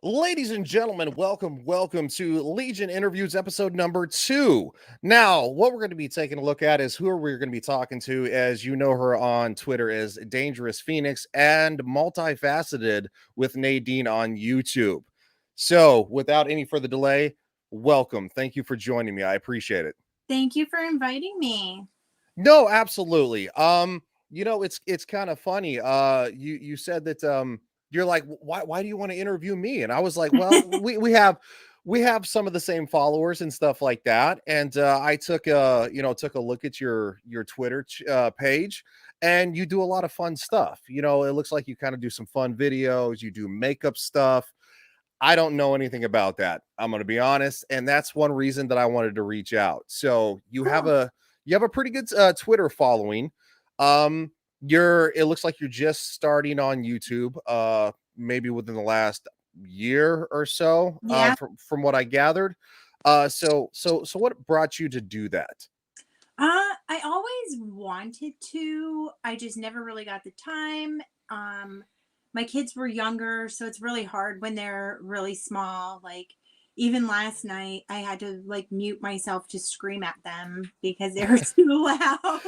Ladies and gentlemen, welcome to Legion Interviews episode number 2. Now, what we're going to be taking a look at is who we're going to be talking to. As you know her on Twitter as Dangerous Phoenix and Multifaceted with Nadine on YouTube. So, without any further delay, welcome. Thank you for joining me. I appreciate it. Thank you for inviting me. No, absolutely. It's kind of funny. You said that you're like, why do you want to interview me? And I was like, well, we have some of the same followers and stuff like that. And I took a look at your Twitter page, and you do a lot of fun stuff. It looks like you kind of do some fun videos, you do makeup stuff. I don't know anything about that. I'm going to be honest, and that's one reason that I wanted to reach out. So Cool. you have a pretty good Twitter following. It looks like you're just starting on YouTube, maybe within the last year or so, Yeah. from what I gathered. So what brought you to do that? I always wanted to. I just never really got the time. Um, my kids were younger, so it's really hard when they're really small. Like even last night, I had to like mute myself to scream at them because they were too loud.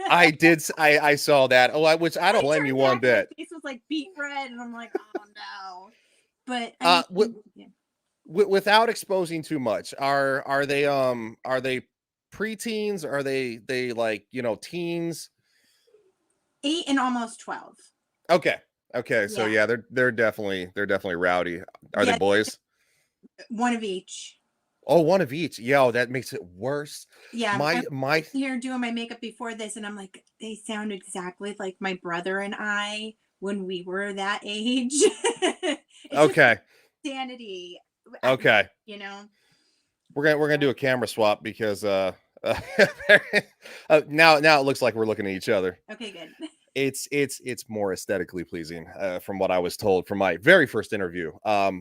I saw that. Which I don't I blame you turned one back, my bit. face was like beet red, and I'm like, oh no. But I Uh, mean, wi- yeah. without exposing too much, are they preteens? Are they like teens? 8 and almost 12. Okay. Okay, so Yeah. yeah, they're definitely rowdy. Are they Yeah. boys? One of each. Oh, one of each. Yo, that makes it worse. Yeah, I My was my sitting here doing my makeup before this, and I'm like, they sound exactly like my brother and I when we were that age. It's just okay. sanity at the, Okay. you know. We're gonna do a camera swap because uh now it looks like we're looking at each other. Okay, good. It's more aesthetically pleasing, from what I was told from my very first interview,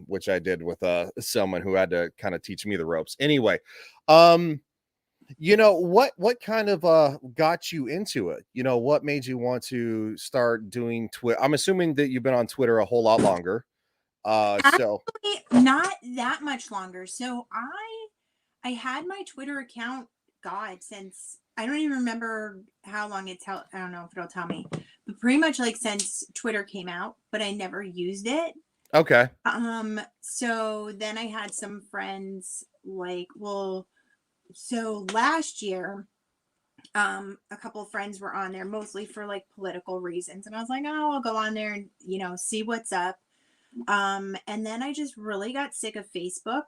which I did with someone who had to kind of teach me the ropes. Anyway, um, what kind of got you into it? What made you want to start doing Twitter? I'm assuming that you've been on Twitter a whole lot longer. So Actually, not that much longer. So I had my Twitter account, God, since I don't even remember how long it's held. I don't know if it'll tell me, but pretty much like since Twitter came out, but I never used it. okay, So then I had some friends like, well, so last year, a couple of friends were on there mostly for like political reasons. And I was like, oh, I'll go on there and, see what's up. And then I just really got sick of Facebook.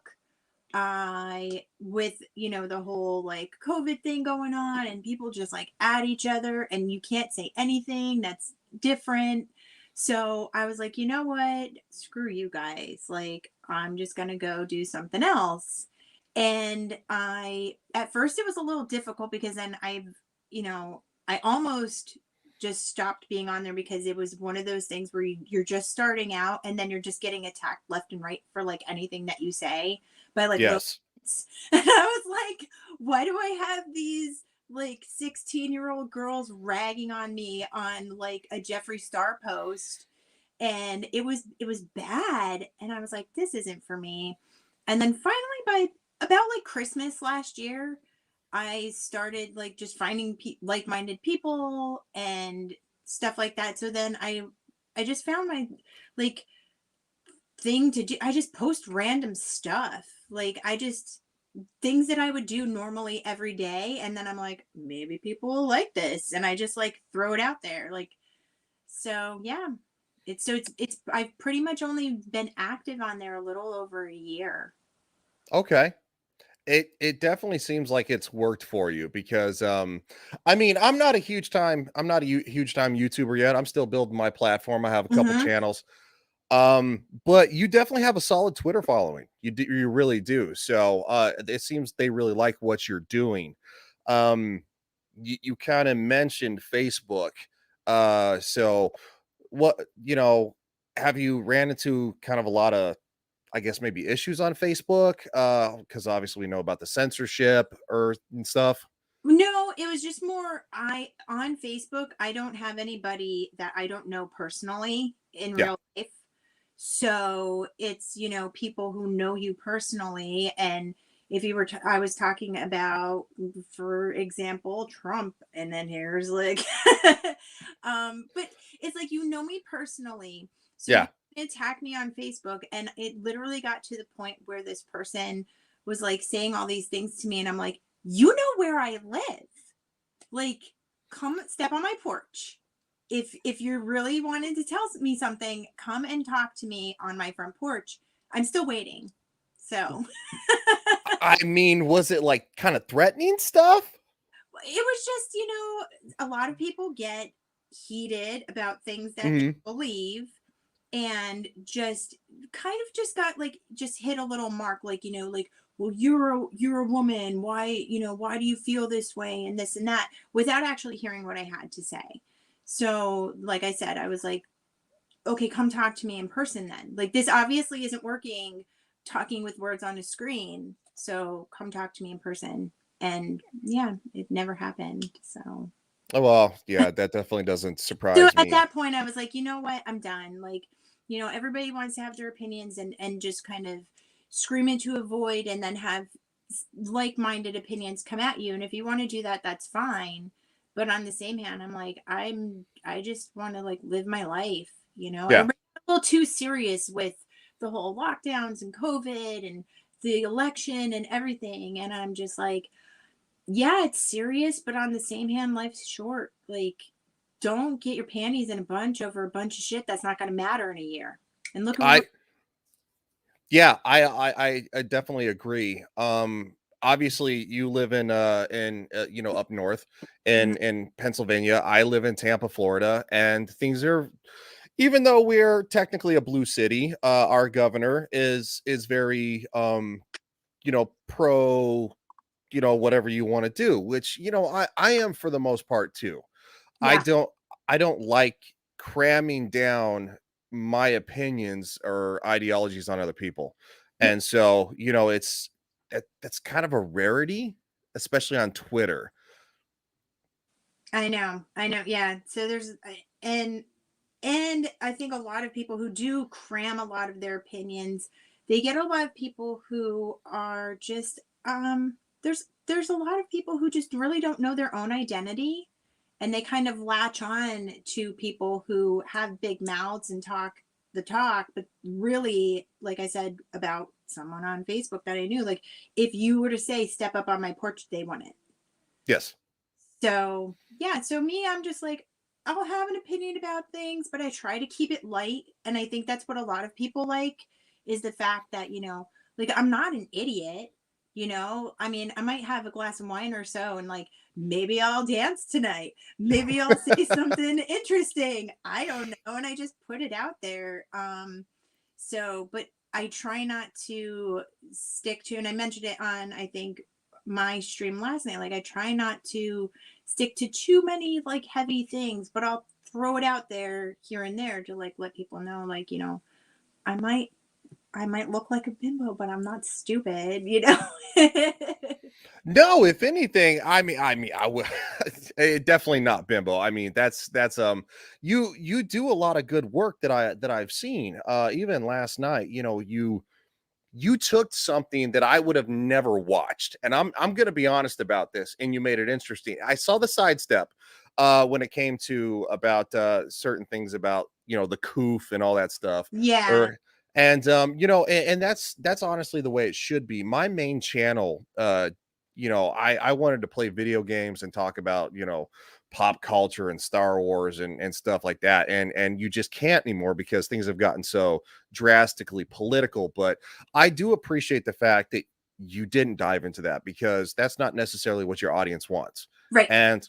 I with the whole like COVID thing going on and people just like at each other and you can't say anything that's different. So I was like, you know what? Screw you guys. Like I'm just gonna go do something else. And I at first it was a little difficult because then I almost just stopped being on there because it was one of those things where you're just starting out and then you're just getting attacked left and right for like anything that you say by like little yes, kids. And I was like, why do I have these like 16-year-old girls ragging on me on like a Jeffree Star post? And it was bad. And I was like, this isn't for me. And then finally by about like Christmas last year, I started like just finding like-minded people and stuff like that. So then I just found my like thing to do. I just post random stuff. Like I just things that I would do normally every day and then I'm like maybe people will like this and I just like throw it out there. Like so yeah. It's I've pretty much only been active on there a little over a year. okay. It definitely seems like it's worked for you because I mean, I'm not a huge time YouTuber yet. I'm still building my platform. I have a couple Mhm. channels. But you definitely have a solid Twitter following. You really do. So it seems they really like what you're doing. Um you kind of mentioned Facebook. So what, have you ran into kind of a lot of, I guess, maybe issues on Facebook? Because obviously we know about the censorship or and stuff. No, it was just more I on Facebook, I don't have anybody that I don't know personally in Yeah. real life. So it's, people who know you personally. And if you were, I was talking about, for example, Trump, and then here's like, but it's like, me personally. So you Yeah. attack me on Facebook. And it literally got to the point where this person was like saying all these things to me. And I'm like, you know where I live. Like, come step on my porch. If you're really wanting to tell me something, come and talk to me on my front porch. I'm still waiting. So I mean, was it like kind of threatening stuff? it was just, a lot of people get heated about things that they Hmm. believe, and just kind of just got like, just hit a little mark, like, like, well, you're a woman, why, why do you feel this way, and this and that, without actually hearing what I had to say. So like I said, I was like, okay, come talk to me in person then. Like, this obviously isn't working talking with words on a screen. So come talk to me in person. And yeah, it never happened. So Oh, well, yeah, that definitely doesn't so surprise at me. that point I was like, you know what? I'm done. Like, everybody wants to have their opinions, and just kind of scream into a void, and then have like-minded opinions come at you. And if you want to do that, that's fine. But on the same hand, I'm like, I just want to like live my life. Yeah. Everybody's a little too serious with the whole lockdowns and COVID and the election and everything. And I'm just like, yeah, it's serious, but on the same hand, life's short. Like, don't get your panties in a bunch over a bunch of shit that's not going to matter in a year. And look at what I Yeah, I definitely agree. Obviously you live in up north we're. in Pennsylvania. I live in Tampa, Florida, and things are, even though we're technically a blue city, our governor is very pro, whatever you want to do, which, I am for the most part too. I Yeah, don't I don't like cramming down my opinions or ideologies on other people. yeah, And so, that's kind of a rarity, especially on Twitter. I know. Yeah. So and I think a lot of people who do cram a lot of their opinions, they get a lot of people who are just, there's a lot of people who just really don't know their own identity, and they kind of latch on to people who have big mouths and talk the talk, but really, like I said about someone on Facebook that I knew, like, if you were to say step up on my porch, they want it. Yes. So, yeah, so me, I'm just like, I'll have an opinion about things, but I try to keep it light. And I think that's what a lot of people like, is the fact that, like, I'm not an idiot. I mean, I might have a glass of wine or so, and like, maybe I'll dance tonight. Maybe I'll say something interesting. I don't know. And I just put it out there. But I try not to stick to, and I mentioned it on, I think, my stream last night. Like, I try not to stick to too many like heavy things, but I'll throw it out there here and there to like let people know, like, I might I might look like a bimbo, but I'm not stupid. No, if anything, I mean, I would definitely not bimbo. I mean, that's you do a lot of good work that I've seen. Even last night, you took something that I would have never watched, and I'm going to be honest about this, and you made it interesting. I saw the sidestep when it came to about certain things about the coof and all that stuff, Yeah. or and that's honestly the way it should be. My main channel, I wanted to play video games and talk about pop culture and Star Wars and stuff like that, and you just can't anymore because things have gotten so drastically political. But I do appreciate the fact that you didn't dive into that, because that's not necessarily what your audience wants. Right. And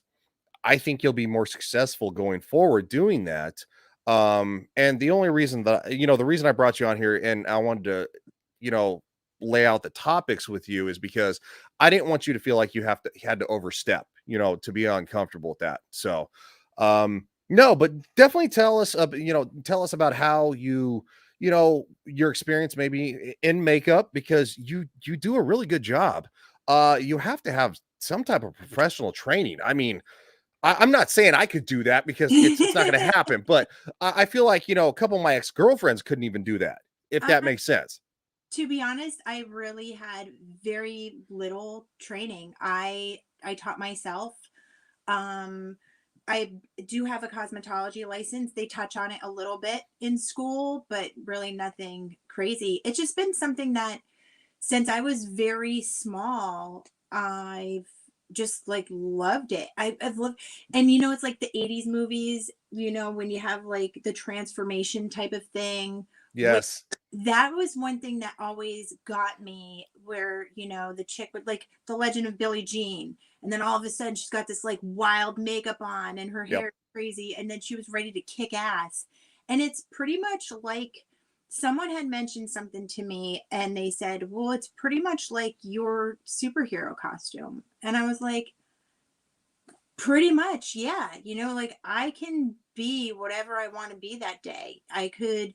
I think you'll be more successful going forward doing that. And the only reason that, the reason I brought you on here and I wanted to, you know, lay out the topics with you is because I didn't want you to feel like had to overstep, to be uncomfortable with that. So, no, but definitely tell us about how your experience maybe in makeup, because you do a really good job. You have to have some type of professional training. I mean, I'm not saying I could do that because it's not going to happen, but I feel like, a couple of my ex-girlfriends couldn't even do that, if that Uh, makes sense. to be honest, I really had very little training. I taught myself. Um, I do have a cosmetology license. They touch on it a little bit in school, but really nothing crazy. It's just been something that since I was very small, I've just like loved it. I've loved, and it's like the 80s movies, when you have like the transformation type of thing, where Yes. that was one thing that always got me, where, the chick with like the legend of Billie Jean, and then all of a sudden she's got this like wild makeup on and her Yep. hair is crazy, and then she was ready to kick ass. And it's pretty much like someone had mentioned something to me and they said, well, it's pretty much like your superhero costume. And I was like, pretty much, yeah. Like I can be whatever I want to be that day. I could,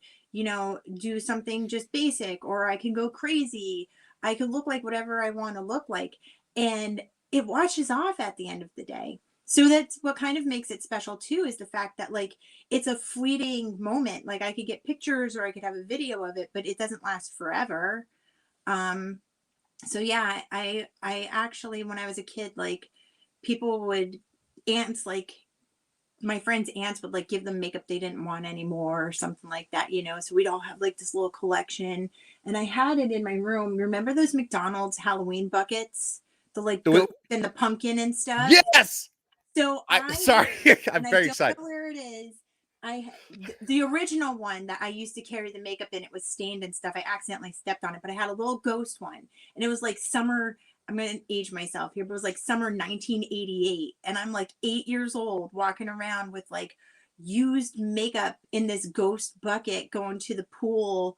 do something just basic, or I can go crazy. I could look like whatever I want to look like. And it washes off at the end of the day. So that's what kind of makes it special too, is the fact that like it's a fleeting moment. Like I could get pictures or I could have a video of it, but it doesn't last forever. Um, so yeah, I actually, when I was a kid, like people would aunts like my friends' aunts would like give them makeup they didn't want anymore or something like that, so we'd all have like this little collection, and I had it in my room. Remember those McDonald's Halloween buckets, the like Do it. goat and the pumpkin and stuff? Yes. So I I sorry. I'm and I very don't excited. know where it is. The original one that I used to carry the makeup in, it was stained and stuff. I accidentally stepped on it, but I had a little ghost one, and it was like summer. I'm gonna age myself here, but it was like summer 1988, and I'm like 8 years old, walking around with like used makeup in this ghost bucket, going to the pool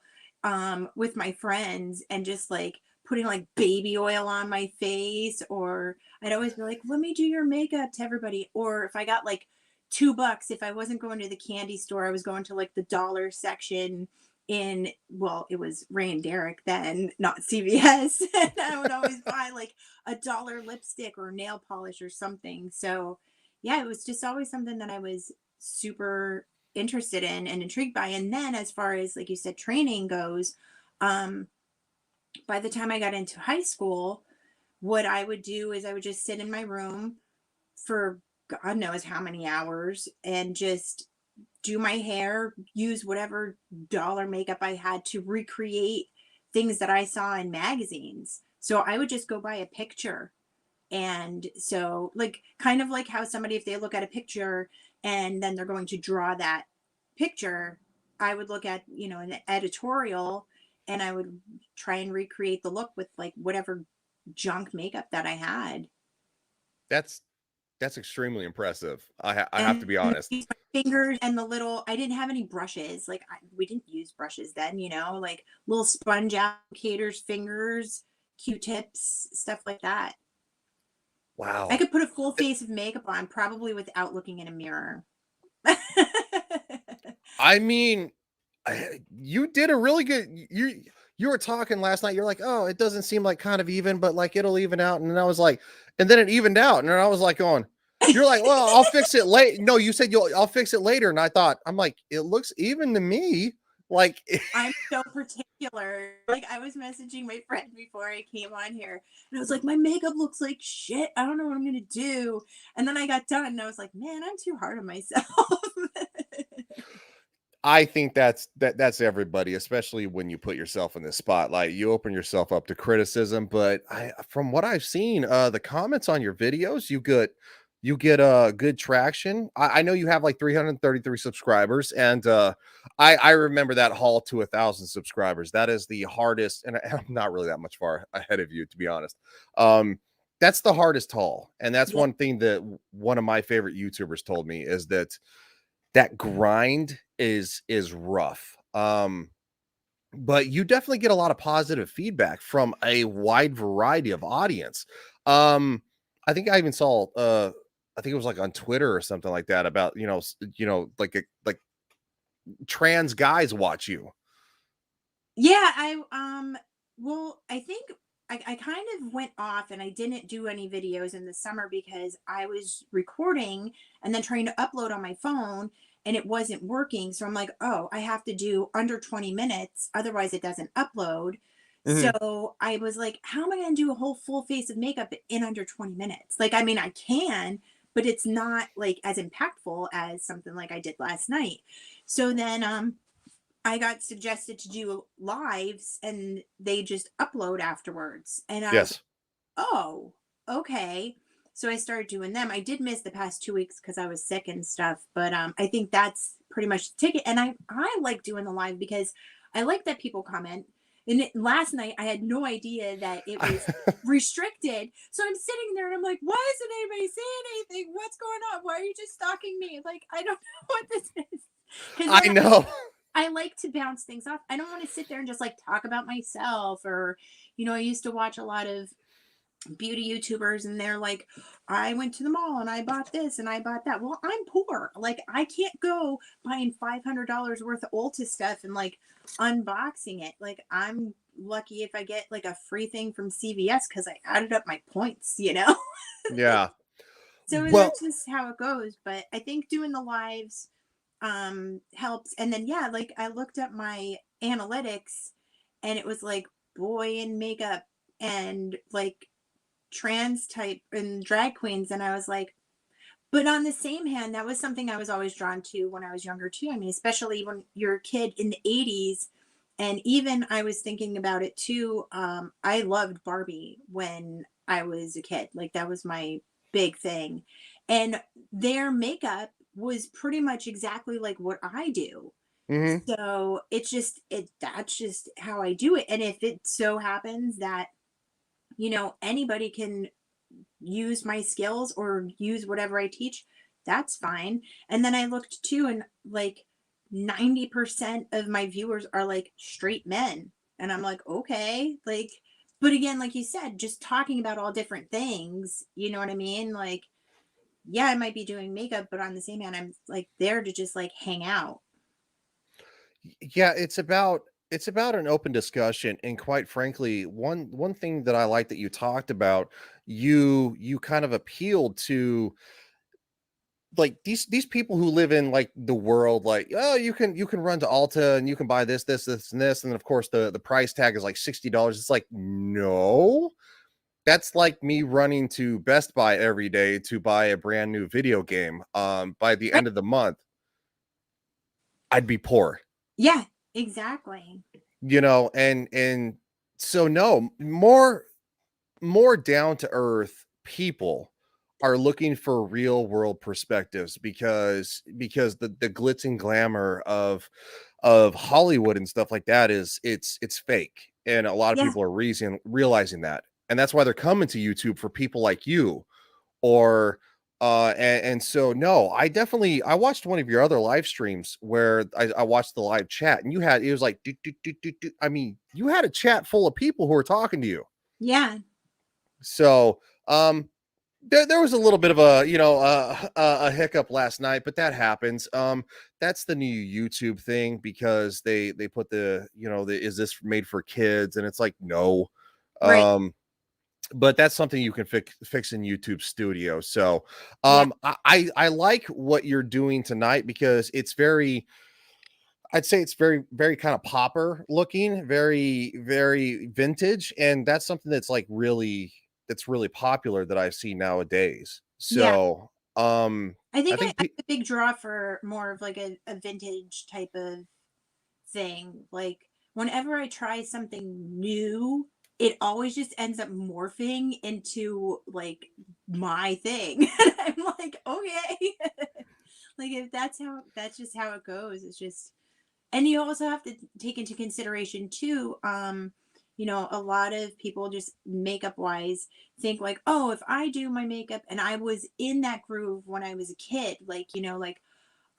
with my friends, and just like putting like baby oil on my face, or I'd always be like, let me do your makeup to everybody. Or if I got like $2, if I wasn't going to the candy store, I was going to like the dollar section in, well, it was Ray and Derek then, not CVS. And I would always buy like $1 lipstick or nail polish or something. So yeah, it was just always something that I was super interested in and intrigued by. And then as far as like you said, training goes, um, by the time I got into high school, what I would do is I would just sit in my room for God knows how many hours and just do my hair, use whatever dollar makeup I had to recreate things that I saw in magazines. So I would just go buy a picture. And so, like, kind of like how somebody, if they look at a picture and then they're going to draw that picture, I would look at, an editorial, and I would try and recreate the look with like whatever junk makeup that I had. That's extremely impressive. I have to And be honest. use my fingers and the little, I didn't have any brushes. Like we didn't use brushes then, like little sponge applicators, fingers, Q-tips, stuff like that. I Wow. could put a full face of makeup on probably without looking in a mirror. I mean, you did a really good. You were talking last night. You're like, oh, it doesn't seem like kind of even, but like it'll even out. And then I was like, and then it evened out. And then I was like, going, you're like, well, I'll fix it late. No, you said I'll fix it later. And I thought, I'm like, it looks even to me. Like, I'm so particular. Like I was messaging my friend before I came on here, and I was like, my makeup looks like shit. I don't know what I'm gonna do. And then I got done, and I was like, man, I'm too hard on myself. I think that's everybody, especially when you put yourself in this spotlight. You open yourself up to criticism, but from what I've seen, the comments on your videos, you get good traction. I know you have like 333 subscribers, and I remember that haul to 1,000 subscribers. That is the hardest, and I'm not really that much far ahead of you, to be honest. That's the hardest haul, and that's Yeah. one thing that one of my favorite YouTubers told me is that grind is rough. But you definitely get a lot of positive feedback from a wide variety of audience. I think I even saw I think it was like on Twitter or something like that about, like trans guys watch you. Yeah, I well, I think I kind of went off and I didn't do any videos in the summer because I was recording and then trying to upload on my phone and it wasn't working. So I'm like, oh, I have to do under 20 minutes. Otherwise, it doesn't upload. Mhm. So I was like, how am I going to do a whole full face of makeup in under 20 minutes? Like, I mean, I can, but it's not like as impactful as something like I did last night. So then, I got suggested to do lives and they just upload afterwards. And I was like, Yes. oh, okay. So I started doing them. I did miss the past 2 weeks because I was sick and stuff, but I think that's pretty much the ticket. And I like doing the live because I like that people comment. And last night I had no idea that it was restricted. So I'm sitting there and I'm like, why isn't anybody saying anything? What's going on? Why are you just stalking me? Like, I don't know what this is. Because I then know. I like to bounce things off. I don't want to sit there and just like talk about myself or, I used to watch a lot of beauty YouTubers and they're like, I went to the mall and I bought this and I bought that. Well, I'm poor. Like, I can't go buying $500 worth of Ulta stuff and like unboxing it. Like, I'm lucky if I get like a free thing from CVS because I added up my points. Yeah. So Well, that's just how it goes. But I think doing the lives helps. And then yeah, like I looked up my analytics and it was like boy in makeup and like trans type and drag queens, and I was like, but on the same hand, that was something I was always drawn to when I was younger too. I mean, especially when you're a kid in the 80s. And even I was thinking about it too. I loved Barbie when I was a kid. Like that was my big thing. And their makeup was pretty much exactly like what I do. mhm. So it's just that's just how I do it. And if it so happens that, anybody can use my skills or use whatever I teach, that's fine. And then I looked too, and like 90% of my viewers are like straight men. And I'm like, okay, like, but again, like you said, just talking about all different things, you know what I mean? Like, yeah, I might be doing makeup, but on the same hand, I'm like there to just like hang out. Yeah, it's about an open discussion, and quite frankly, one thing that I like that you talked about, you kind of appealed to like these people who live in like the world, like, oh, you can run to Alta and you can buy this, and this, and then of course the price tag is like $60. It's like, no, that's like me running to Best Buy every day to buy a brand new video game. By the Right. end of the month, I'd be poor. Yeah, exactly. And so no, more down to earth people are looking for real world perspectives, because the glitz and glamour of Hollywood and stuff like that is it's fake, and a lot of Yeah. people are realizing that, and that's why they're coming to YouTube for people like you. Or and so no, I watched one of your other live streams where I watched the live chat, and it was like, I mean, you had a chat full of people who were talking to you. Yeah. So there was a little bit of a hiccup last night, but that happens. That's the new YouTube thing, because they put the is this made for kids, and it's like, no. Right. um but that's something you can fix in YouTube Studio. So Yeah. I like what you're doing tonight, because I'd say it's very, very kind of popper looking, very, very vintage, and that's something that's really popular that I see nowadays. Yeah. So I I think think I'm a big draw for more of like a vintage type of thing. Like whenever I try something new, it always just ends up morphing into like my thing. And I'm like, okay. Like if that's just how it goes. It's just, and you also have to take into consideration too, a lot of people just makeup wise think like, oh, if I do my makeup and I was in that groove when I was a kid, like, like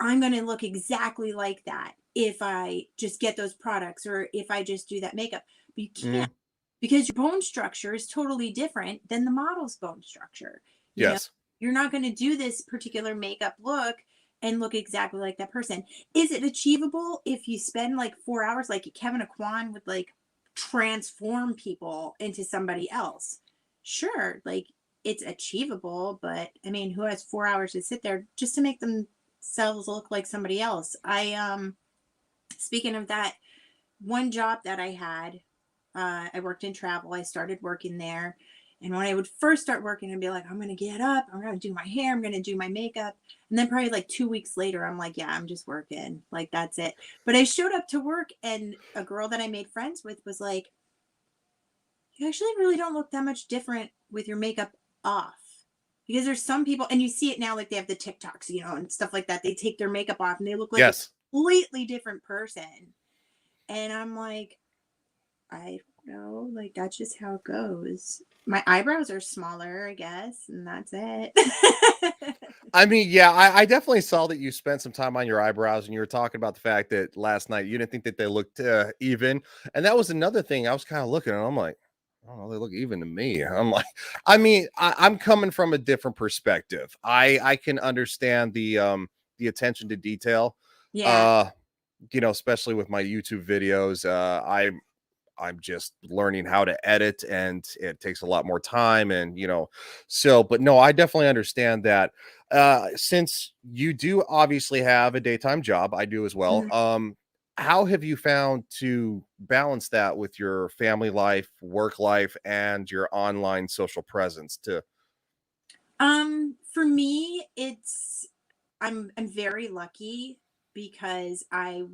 I'm going to look exactly like that if I just get those products or if I just do that makeup. But you can't, mhm, because your bone structure is totally different than the model's bone structure. You know, yes. you're not going to do this particular makeup look and look exactly like that person. Is it achievable if you spend like 4 hours, like Kevin Aquan with like transform people into somebody else. Sure, like it's achievable, but I mean, who has 4 hours to sit there just to make themselves look like somebody else? Speaking of that, one job that I had, I worked in travel. I started working there. And when I would first start working, I'd be like, I'm going to get up, I'm going to do my hair, I'm going to do my makeup. And then probably like 2 weeks later, I'm like, yeah, I'm just working. Like, that's it. But I showed up to work, and a girl that I made friends with was like, you actually really don't look that much different with your makeup off. Because there's some people, and you see it now, like they have the TikToks, and stuff like that. They take their makeup off and they look like a Yes. completely different person. And I'm like, I don't know, like that's just how it goes. My eyebrows are smaller, I guess, and that's it. I mean, yeah, I definitely saw that you spent some time on your eyebrows, and you were talking about the fact that last night you didn't think that they looked even. And that was another thing I was kind of looking at. I'm like, I don't know, they look even to me. I'm like, I mean, I'm coming from a different perspective. I can understand the attention to detail. Yeah. Uh, especially with my YouTube videos. I'm just learning how to edit, and it takes a lot more time, and so but no, I definitely understand that. Since you do obviously have a daytime job, I do as well. Mhm. How have you found to balance that with your family life, work life, and your online social presence to For me, I'm very lucky because I'm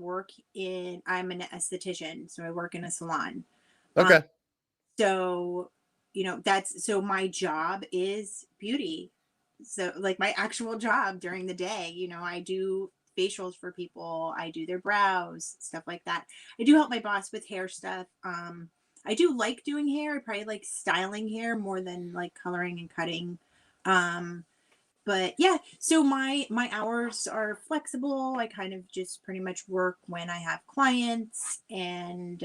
an esthetician, so I work in a salon. Um, okay. so that's so my job is beauty. So like my actual job during the day, I do facials for people, I do their brows, stuff like that. I do help my boss with hair stuff. I do like doing hair. I probably like styling hair more than like coloring and cutting. Um, but yeah, so my hours are flexible. I kind of just pretty much work when I have clients, and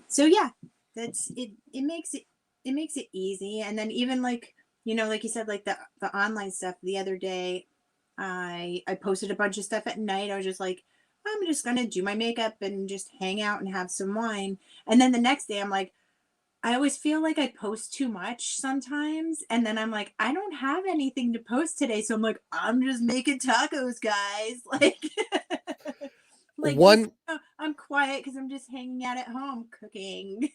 so yeah, that's it. It makes it easy. And then even like like you said, like the online stuff. The other day, I posted a bunch of stuff at night. I was just like, I'm just gonna do my makeup and just hang out and have some wine. And then the next day, I'm like, I always feel like I post too much sometimes, and then I'm like, I don't have anything to post today, so I'm like, I'm just making tacos, guys. Like just One I'm quiet because I'm just hanging out at home cooking.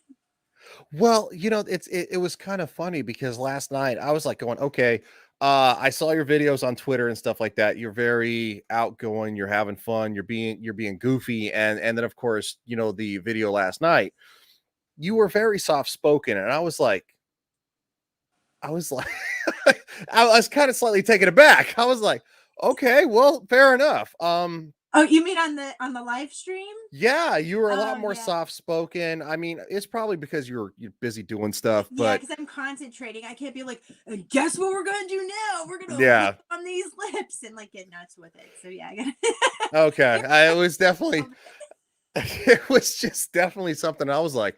Well, it was kind of funny because last night I was like going, okay, I saw your videos on Twitter and stuff like that. You're very outgoing, you're having fun, you're being goofy, and then of course, the video last night, you were very soft spoken, and I was like I was kind of slightly taken aback. I was like, okay, well, fair enough. Oh, you mean on the live stream? Yeah, you were a lot Oh more yeah. soft spoken. I mean, it's probably because you're busy doing stuff, Yeah, but because I'm concentrating. I can't be like, "And guess what we're gonna do now? We're gonna lick yeah. on these lips and like get nuts with it." So yeah, I gotta Okay. there I it was a definitely little it was just definitely something I was like,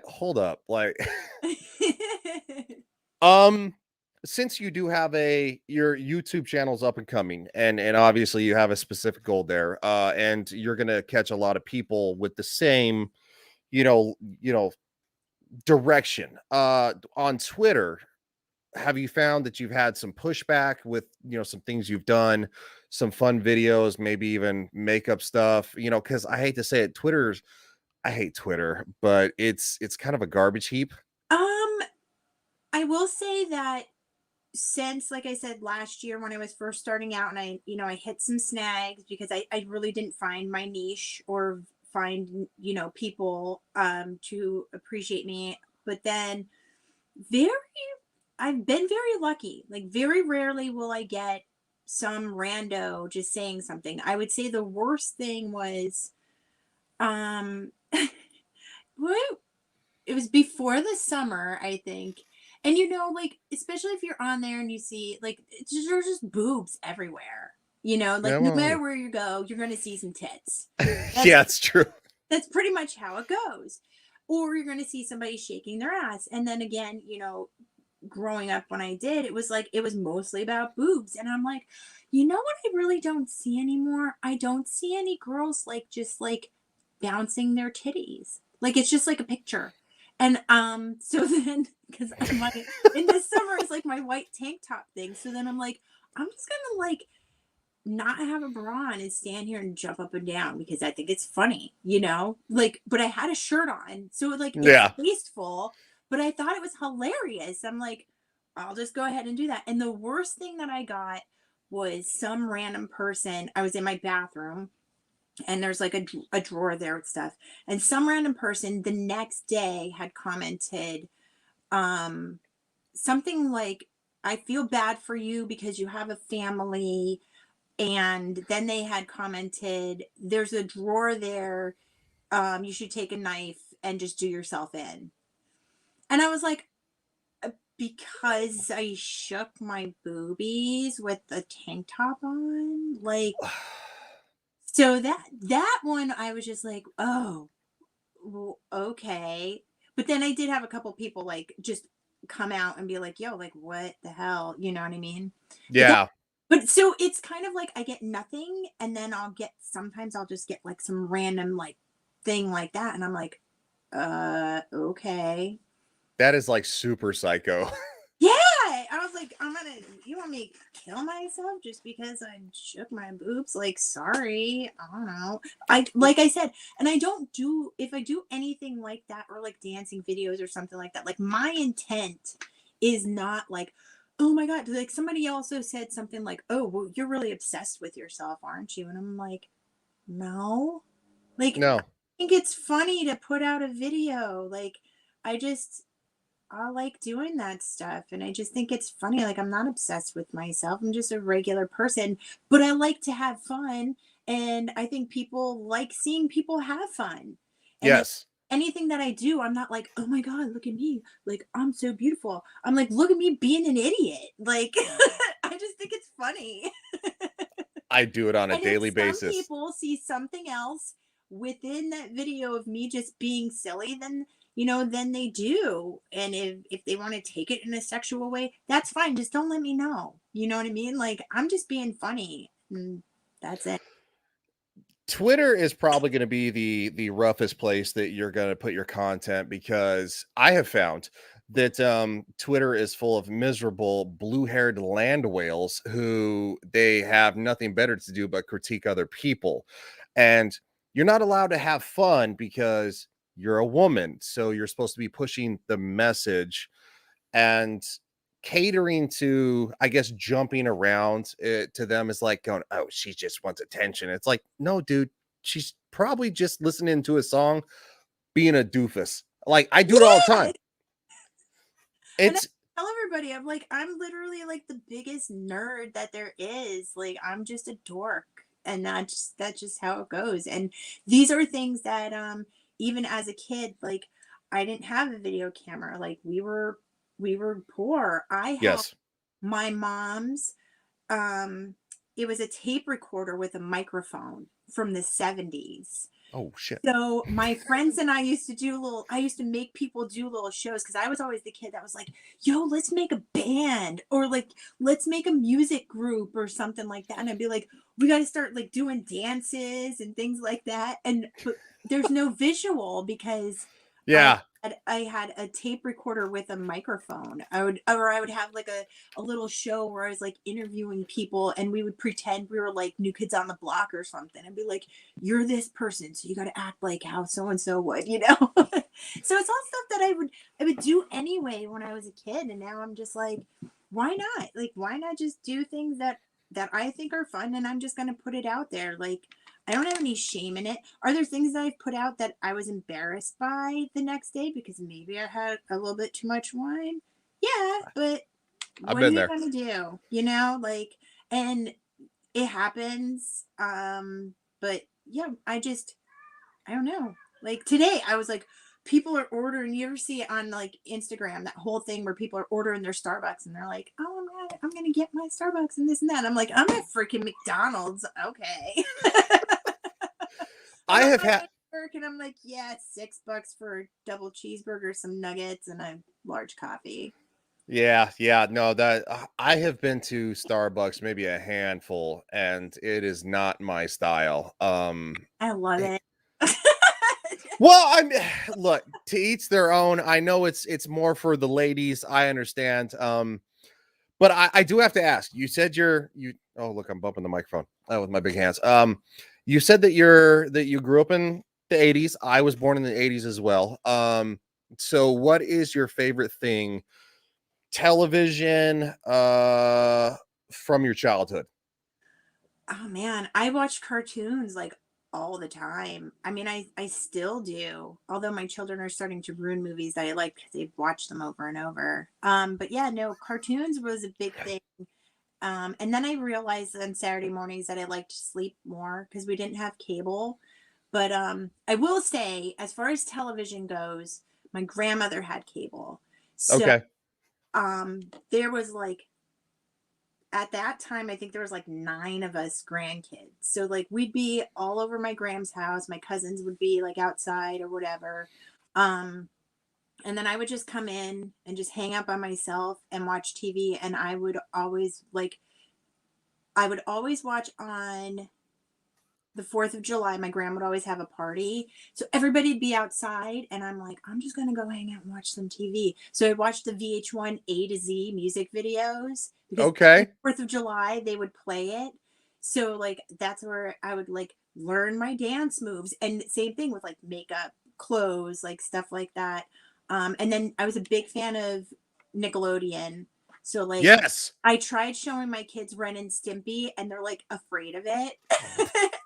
"Hold up." Like, bit. um, since you do have your YouTube channel's up and coming, and obviously you have a specific goal there, and you're gonna catch a lot of people with the same, you know you know, direction. On Twitter, have you found that you've had some pushback with, some things you've done, some fun videos, maybe even makeup stuff? Because I hate to say it, I hate Twitter, but it's kind of a garbage heap. Um, I will say that since, like I said, last year when I was first starting out, and I hit some snags because I really didn't find my niche or find, people to appreciate me. But then very I've been very lucky. Like very rarely will I get some rando just saying something. I would say the worst thing was um well, it was before the summer, I think. And like especially if you're on there and you see like there's just boobs everywhere. Yeah, Like no well, matter where you go, you're gonna see some tits. yeah, That's it's true. that's pretty much how it goes. Or you're gonna see somebody shaking their ass. And then again, growing up when I did, it was like it was mostly about boobs. And I'm like, you know what I really don't see anymore? I don't see any girls like just like bouncing their titties. Like it's just like a picture. And so then because my in the summer it's like my white tank top thing. So then I'm like, I'm just gonna like not have a bra on and stand here and jump up and down because I think it's funny, you know? Like, but I had a shirt on. So like it's Yeah. tasteful, but I thought it was hilarious. I'm like, I'll just go ahead and do that. And the worst thing that I got was some random person. I was in my bathroom and there's like a drawer there with stuff. And some random person the next day had commented um something like, I feel bad for you because you have a family, and then they had commented, there's a drawer there, you should take a knife and just do yourself in. And I was like, because I shook my boobies with the tank top on, like, so that one I was just like, oh, okay. But then I did have a couple people like just come out and be like, yo, like what the hell, you know what I mean? But Yeah. But so it's kind of like I get nothing, and then sometimes I'll just get like some random like thing like that, and I'm like, okay. That is like super psycho. Yeah. I was like, you want me to kill myself just because I shook my boobs? Like, sorry. I don't know. Like I said, and I don't do, if I do anything like that or like dancing videos or something like that, like my intent is not like, oh my God. Like somebody also said something like, oh, well, you're really obsessed with yourself, aren't you? And I'm like, no. Like, I No. think it's funny to put out a video. Like, I just, I like doing that stuff. And I just think it's funny. Like, I'm not obsessed with myself. I'm just a regular person, but I like to have fun. And I think people like seeing people have fun. And Yes. anything that I do, I'm not like, oh my God, look at me. Like, I'm so beautiful. I'm like, look at me being an idiot. Like, I just think it's funny. I do it on a And if daily some basis. people see something else within that video of me just being silly, then then they do. And if they want to take it in a sexual way, that's fine. Just don't let me know. You know what I mean? Like I'm just being funny. And that's it. Twitter is probably going to be the roughest place that you're going to put your content because I have found that Twitter is full of miserable blue-haired land whales who they have nothing better to do but critique other people. And you're not allowed to have fun because you're a woman, so you're supposed to be pushing the message and catering to, I guess, jumping around to them is like going, oh, she just wants attention. It's like, no, dude, she's probably just listening to a song, being a doofus. Like I do it all the Yeah. time. And I It's tell everybody, I'm like, I'm literally like the biggest nerd that there is. Like I'm just a dork. And that's just how it goes. And these are things that even as a kid, like I didn't have a video camera. Like we were poor. I had yes. my mom's um it was a tape recorder with a microphone from the 70s. Oh shit. So my friends and I used to I used to make people do little shows because I was always the kid that was like, yo, let's make a band or like, let's make a music group or something like that. And I'd be like, we got to start like doing dances and things like that. But there's no visual because I Yeah. I had a tape recorder with a microphone. I would have like a little show where I was like interviewing people and we would pretend we were like New Kids on the Block or something and be like, you're this person, so you got to act like how so and so would, you know. So it's all stuff that I would do anyway when I was a kid, and now I'm just like, why not? Like, why not just do things that I think are fun, and I'm just gonna put it out there. Like, I don't have any shame in it. Are there things that I've put out that I was embarrassed by the next day because maybe I had a little bit too much wine? Yeah, but I've what are been you there. gonna do? You know, like, and it happens. But yeah, I don't know. Like today, I was like, people are ordering. You ever see it on like Instagram, that whole thing where people are ordering their Starbucks and they're like, oh, I'm gonna get my Starbucks and this and that. I'm like, I'm at freaking McDonald's. Okay. I'm I on have my way had to work and I'm like, yeah, $6 for a double cheeseburger, some nuggets, and a large coffee. yeah, no, that I have been to Starbucks maybe a handful and it is not my style. I love eh, it. Well, I'm look, to each their own. I know it's more for the ladies. I understand. But I do have to ask. You said you. Oh, look, I'm bumping the microphone with my big hands. You said that you grew up in the '80s. I was born in the '80s as well. So what is your favorite thing, television, from your childhood? Oh man, I watch cartoons like all the time. I mean, I still do. Although my children are starting to ruin movies that I like because they've watched them over and over. But yeah, no, cartoons was a big thing. And then I realized on Saturday mornings that I like to sleep more because we didn't have cable. But I will say, as far as television goes, my grandmother had cable. So Okay. there was like at that time, I think there was like 9 of us grandkids. So like we'd be all over my Gram's house. My cousins would be like outside or whatever. Um, and then I would just come in and just hang out by myself and watch TV. And I would always watch on the 4th of July. My grandma would always have a party. So everybody'd be outside. And I'm like, I'm just going to go hang out and watch some TV. So I watched the VH1 A to Z music videos because Okay. 4th of July, they would play it. So like that's where I would like learn my dance moves. And same thing with like makeup, clothes, like stuff like that. And then I was a big fan of Nickelodeon. So like Yes. I tried showing my kids Ren and Stimpy and they're like afraid of it.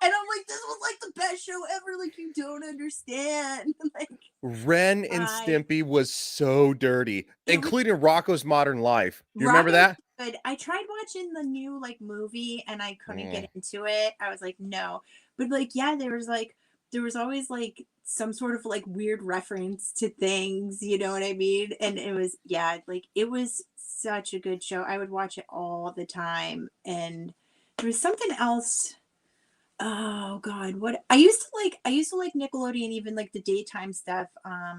And I'm like, this was like the best show ever. Like, you don't understand. Like, Ren and I, Stimpy was so dirty, it was including Rocco's Modern Life. You remember Rocco that? good. I tried watching the new like movie and I couldn't Mm. get into it. I was like, no. But like, yeah, there was always like some sort of like weird reference to things, you know what I mean? And it was, yeah, like it was such a good show. I would watch it all the time. And there was something else. Oh God, what I used to like Nickelodeon, even like the daytime stuff.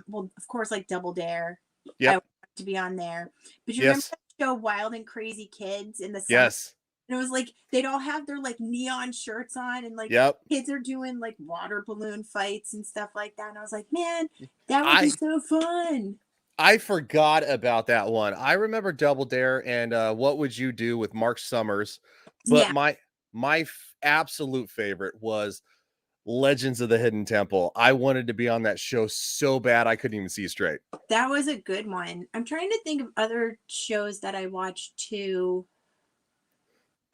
Well, of course, like Double Dare. I Yep. wanted to be on there. But you remember Yes. that show Wild and Crazy Kids in the summer? Yes. And it was like they'd all have their like neon shirts on and like Yep. kids are doing like water balloon fights and stuff like that. And I was like, man, that would be I so fun. I forgot about that one. I remember Double Dare and What Would You Do with Mark Summers, but Yeah, my absolute favorite was Legends of the Hidden Temple. I wanted to be on that show so bad I couldn't even see straight. that was a good one. I'm trying to think of other shows that I watched too.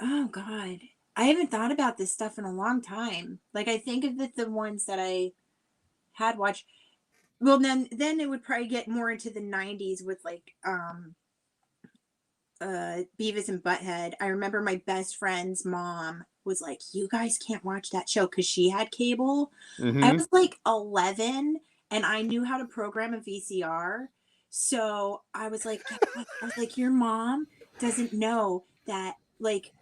Oh God. I haven't thought about this stuff in a long time. Like I think of the ones that I had watched. Well then it would probably get more into the 90s with like Beavis and Butthead. I remember my best friend's mom was like, "You guys can't watch that show" cuz she had cable. I Hmm. was like 11 and I knew how to program a VCR. So I was like, "Guess what?" I was like, "Your mom doesn't know that like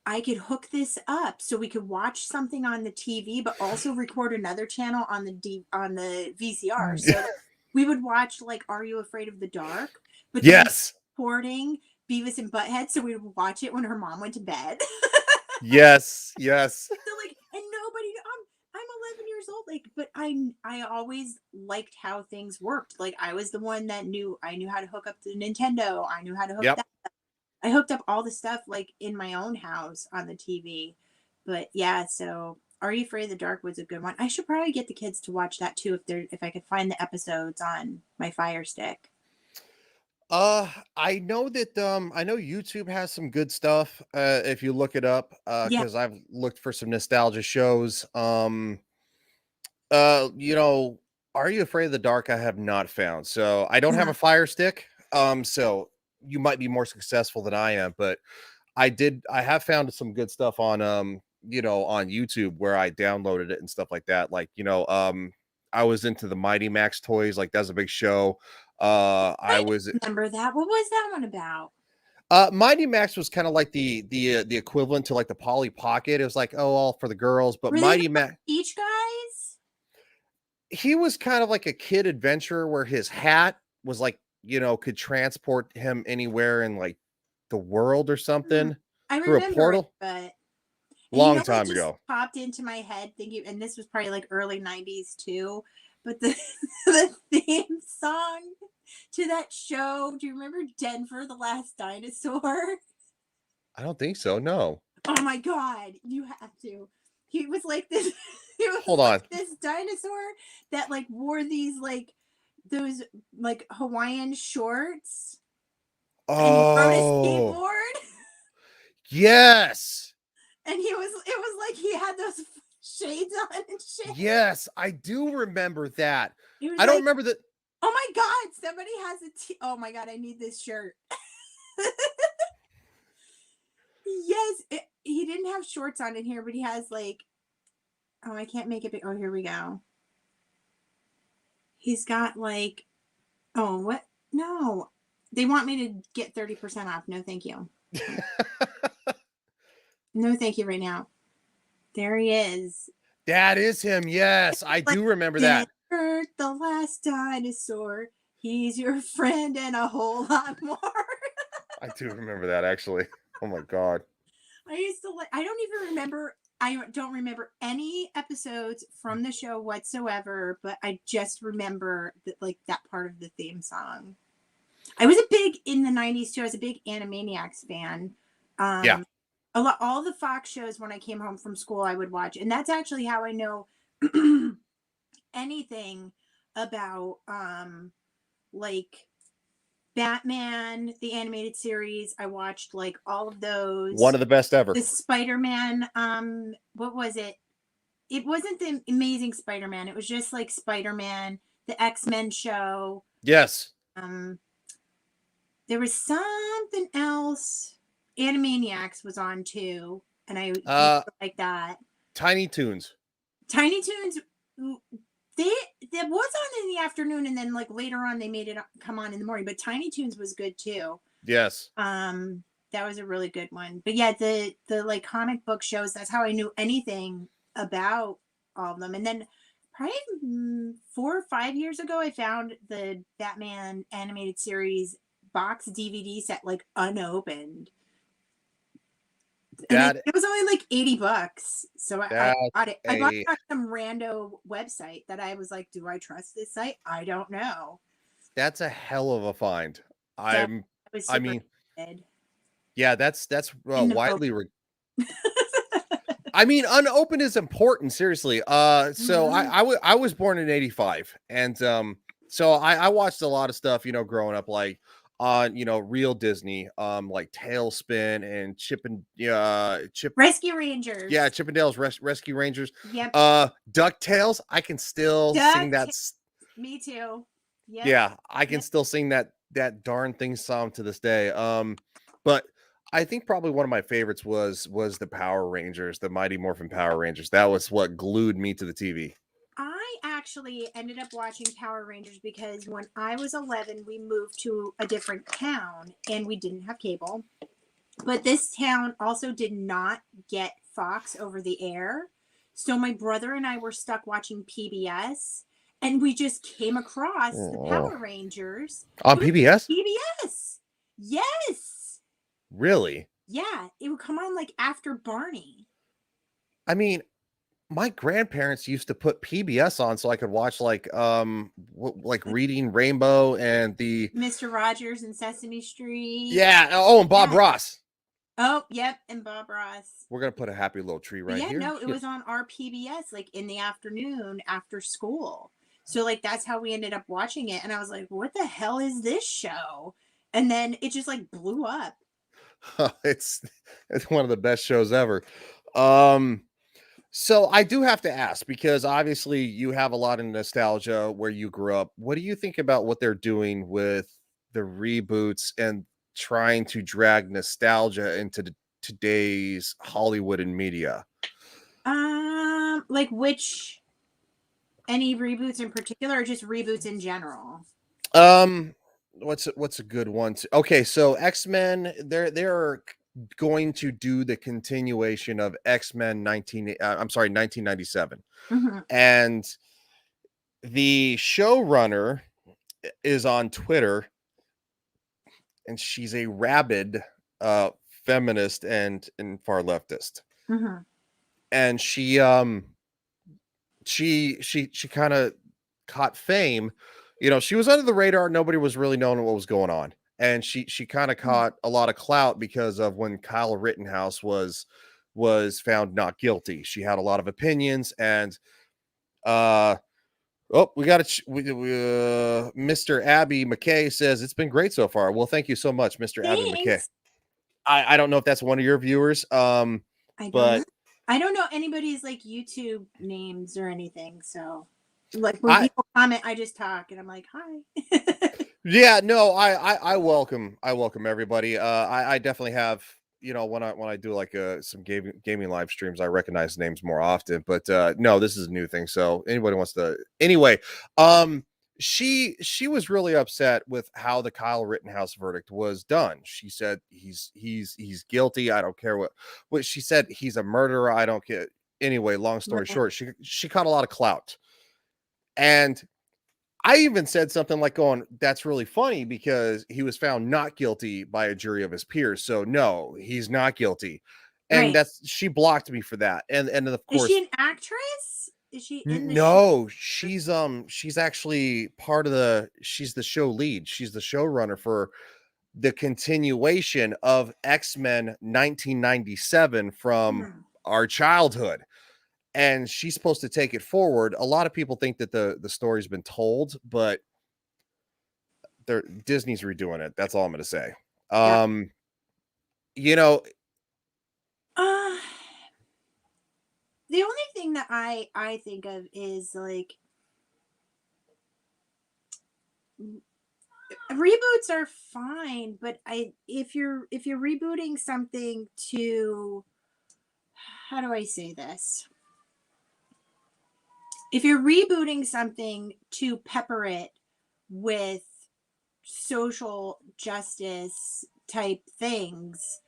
I could hook this up so we could watch something on the TV, but also record another channel on on the VCR. So like, we would watch like Are You Afraid of the Dark? But then Yes. recording Beavis and Butthead, so we would watch it when her mom went to bed. Yes. Yes. So like, and nobody, I'm 11 years old, like, but I always liked how things worked. Like I was the one that I knew how to hook up the Nintendo. I knew how to hook Yep. that. I hooked up all the stuff like in my own house on the TV. But yeah, so Are You Afraid of the Dark was a good one. I should probably get the kids to watch that too if I could find the episodes on my Fire Stick. I know that I know YouTube has some good stuff if you look it up Yeah. cuz I've looked for some nostalgia shows. You know, Are You Afraid of the Dark I have not found. So, I don't have Uh, a Fire Stick. So you might be more successful than I am, but I have found some good stuff on on YouTube where I downloaded it and stuff like that. Like, I was into the Mighty Max toys, like that's a big show. I I was remember that. What was that one about? Mighty Max was kind of like the equivalent to like the Polly Pocket. It was like, oh, all for the girls, but Were they the Mighty Max beach guys? he was kind of like a kid adventurer where his hat was like, could transport him anywhere in like the world or Hmm, something I through a remember it, portal. but and you Long know what time just ago. popped into my head thinking, and this was probably like early 90s too. but the the theme song to that show, do you remember Denver the Last Dinosaur? I don't think so. No. Oh my god, you have to. He was like this he was Hold like on. this dinosaur that like wore these like those like Hawaiian shorts and he rode a Oh, skateboard yes. and it was like he had those shades on and shit. Yes, I do remember that. It was I don't like, remember the oh my god, somebody has oh my god, I need this shirt. Yes, he didn't have shorts on in here, but he has like, oh, I can't make it big. Oh, here we go. He's got like, oh, what? No, they want me to get 30% off. No, thank you. No, thank you right now. There he is. That is him. Yes, I Like, do remember that. Denver, the last dinosaur. He's your friend and a whole lot more. I do remember that actually. Oh my god. I used to like, I don't remember any episodes from the show whatsoever, but I just remember that like that part of the theme song. I was a big in the 90s too. I was a big Animaniacs fan. Yeah. All the Fox shows when I came home from school I would watch. And that's actually how I know anything about like Batman, the animated series. I watched like all of those. One of the best ever. The Spider-Man, what was it? It wasn't the Amazing Spider-Man. It was just like Spider-Man, the X-Men show. Yes. There was something else. Animaniacs was on too, and I like that. Tiny Toons. Tiny Toons, that was on in the afternoon, and then like later on they made it come on in the morning. But Tiny Toons was good too. Yes. That was a really good one. But yeah, the like comic book shows, that's how I knew anything about all of them. And then probably 4 or 5 years ago, I found the Batman animated series box DVD set like unopened. And it was only like $80. So I bought it. I bought it on some rando website that I was like, do I trust this site? I don't know. That's a hell of a find. I mean, yeah, that's widely I mean, unopened is important, seriously. So I was born in 85, and so I watched a lot of stuff, you know, growing up, like on, you know, real Disney, like Tailspin and Chip Rescue Rangers. Yeah, Chip and Dale's Rescue Rangers. Yep. DuckTales, I can still sing that. Me too. Yep. Yeah, I can still sing that darn thing song to this day. But I think probably one of my favorites was the Power Rangers, the Mighty Morphin Power Rangers. That was what glued me to the TV. I actually ended up watching Power Rangers because when I was 11, we moved to a different town and we didn't have cable. But this town also did not get Fox over the air. So my brother and I were stuck watching PBS, and we just came across the Power Rangers on PBS. PBS, yes. Really? Yeah, it would come on like after Barney. I mean, my grandparents used to put PBS on so I could watch like Reading Rainbow and the Mr. Rogers and Sesame Street. Yeah. Oh, and Bob Ross. Oh, yep, and Bob Ross. We're gonna put a happy little tree right here. No, it was on our PBS like in the afternoon after school. So like that's how we ended up watching it. And I was like, what the hell is this show? And then it just like blew up. It's one of the best shows ever. So I do have to ask, because obviously you have a lot of nostalgia where you grew up. What do you think about what they're doing with the reboots and trying to drag nostalgia into today's Hollywood and media? Like any reboots in particular, or just reboots in general? What's a good one? Okay, so X-Men, they're going to do the continuation of X-Men 1997. Mm-hmm. And the showrunner is on Twitter, and she's a rabid feminist and far leftist. Mm-hmm. And she kind of caught fame. She was under the radar. Nobody was really knowing what was going on. And she kind of Mm. caught a lot of clout because of when Kyle Rittenhouse was found not guilty. She had a lot of opinions, and we got Mr. Abby McKay says it's been great so far. Well, thank you so much, Mr. Abby McKay. Thanks. I don't know if that's one of your viewers, I don't but know. I don't know anybody's like YouTube names or anything. So like when I people comment, I just talk and I'm like, hi. yeah, no, I welcome everybody. I definitely have, when I do like some gaming live streams, I recognize names more often. But no, this is a new thing. So anybody wants to anyway, she was really upset with how the Kyle Rittenhouse verdict was done. She said he's guilty. I don't care what she said. He's a murderer. I don't care. Anyway, long story Right. short, she caught a lot of clout. And I even said something like going, that's really funny because he was found not guilty by a jury of his peers. So no, he's not guilty. And Right. she blocked me for that. And of Is course, she an actress? Is she in the show? no, she's actually she's the show lead. She's the showrunner for the continuation of X-Men 1997 from Hmm. our childhood. And she's supposed to take it forward. A lot of people think that the story's been told, but Disney's redoing it. That's all I'm going to say. Yeah. You know, Uh, the only thing that I think of is like reboots are fine, but if you're rebooting something to, how do I say this? If you're rebooting something to pepper it with social justice type things,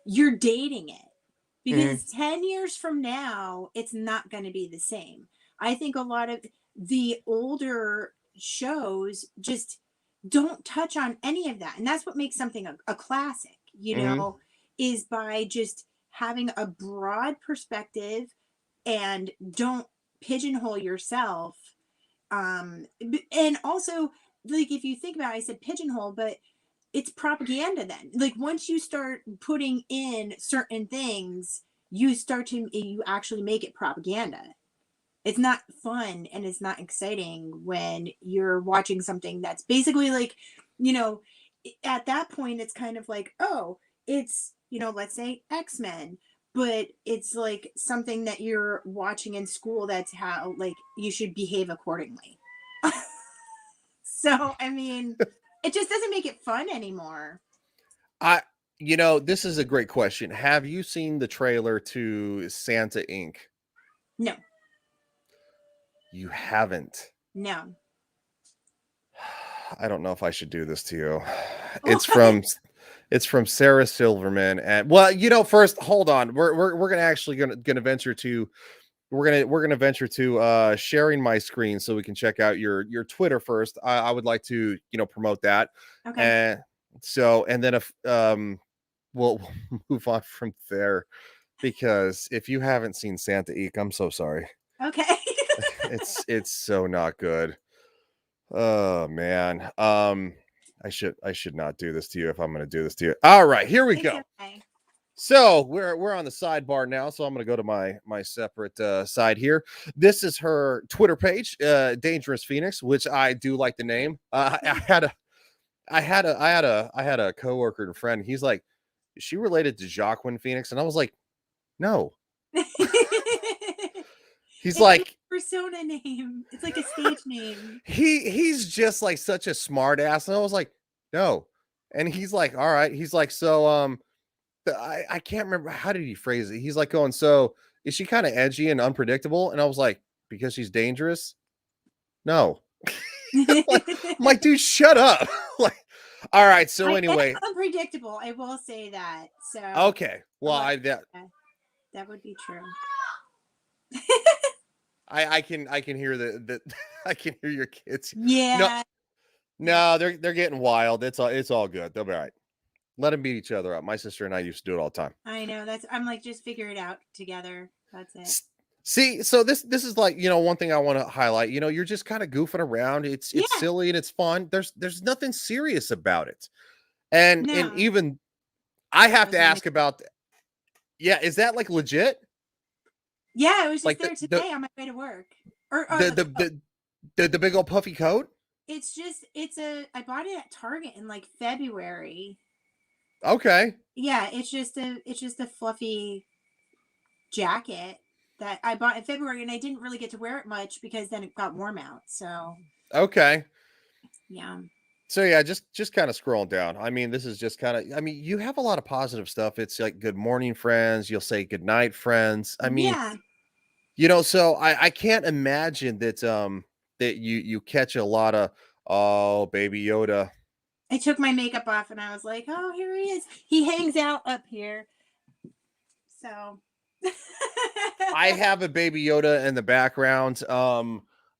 you're dating it. mhm, Because 10 years from now, it's not going to be the same. I think a lot of the older shows just don't touch on any of that. And that's what makes something a classic, mhm, is by just having a broad perspective and don't pigeonhole yourself. And also, like, if you think about it, I said pigeonhole, but it's propaganda then. Like, once you start putting in certain things, you actually make it propaganda. It's not fun and it's not exciting when you're watching something that's basically like, you know, at that point it's kind of like, oh, it's, let's say X-Men, but it's like something that you're watching in school that's how like you should behave accordingly. So, I mean, it just doesn't make it fun anymore. I this is a great question. Have you seen the trailer to Santa Inc? No, You haven't. no. I don't know if I should do this to you. It's What? from it's from Sarah Silverman. And well, first hold on. We're gonna actually gonna venture to we're gonna venture to sharing my screen so we can check out your Twitter first. I would like to promote that. Okay. And so and then if we'll move on from there, because if you haven't seen Santa Eek, I'm so sorry. Okay. It's so not good. Oh man. I should not do this to you if I'm going to do this to you. All right, here we It's go. okay. So we're on the sidebar now. So I'm going to go to my separate side here. This is her Twitter page, Dangerous Phoenix, which I do like the name. I had a coworker and friend. He's like, is she related to Jacqueline Phoenix? And I was like, no. He's It's like like, a persona name. It's like a stage name. he's just like such a smart ass. And I was like, no. And he's like, all right. He's like, so I can't remember, how did he phrase it? He's like going, so is she kind of edgy and unpredictable? And I was like, because she's dangerous? No. Like, I'm like, dude, shut up. Like, all right. So I am anyway, unpredictable. I will say that. So okay. a Well, lot I that that would be true. I can hear the I can hear your kids. No, Yeah. Yeah. no, they're getting wild. It's all good. They'll be all right. Let them beat each other up. My sister and I used to do it all the time. I know. I'm like, just figure it out together. That's it. See, so this is like, one thing I want to highlight. You're just kind of goofing around. It's Yeah. silly and it's fun. There's nothing serious about it. And No, even I I have was to on the ask about, yeah, is that like legit? Yeah, I was just Like there today on my way to work. Or the the the coat. the the big old puffy coat? I bought it at Target in like February. Okay. Yeah, it's just a fluffy jacket that I bought in February, and I didn't really get to wear it much because then it got warm out. So Okay. yeah. So yeah, just kind of scrolling down. I mean, this is just kind of, you have a lot of positive stuff. It's like good morning friends, you'll say good night friends. I mean, Yeah. so I can't imagine that you catch a lot of, oh, baby Yoda. I took my makeup off and I was like, oh, here he is. He hangs out up here. So I have a baby Yoda in the background.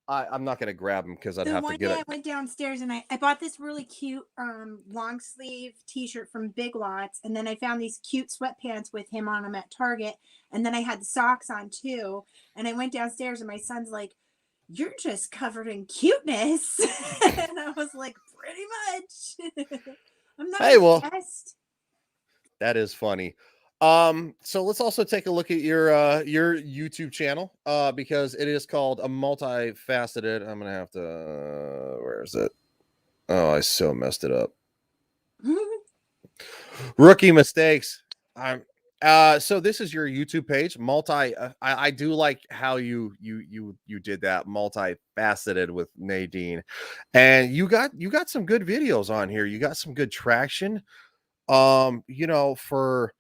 I'm not gonna grab him because I'd the have to one get day it. I went downstairs and I bought this really cute long sleeve t-shirt from Big Lots, and then I found these cute sweatpants with him on them at Target, and then I had the socks on too, and I went downstairs and my son's like, you're just covered in cuteness. And I was like, pretty much. I'm not Hey, well, obsessed. that is funny. So let's also take a look at your YouTube channel, because it is called a multifaceted. I'm gonna have to, where is it? Oh, I so messed it up. Rookie mistakes. I'm so this is your YouTube page, multi. I do like how you did that, multifaceted with Nadine, and you got some good videos on here. You got some good traction. For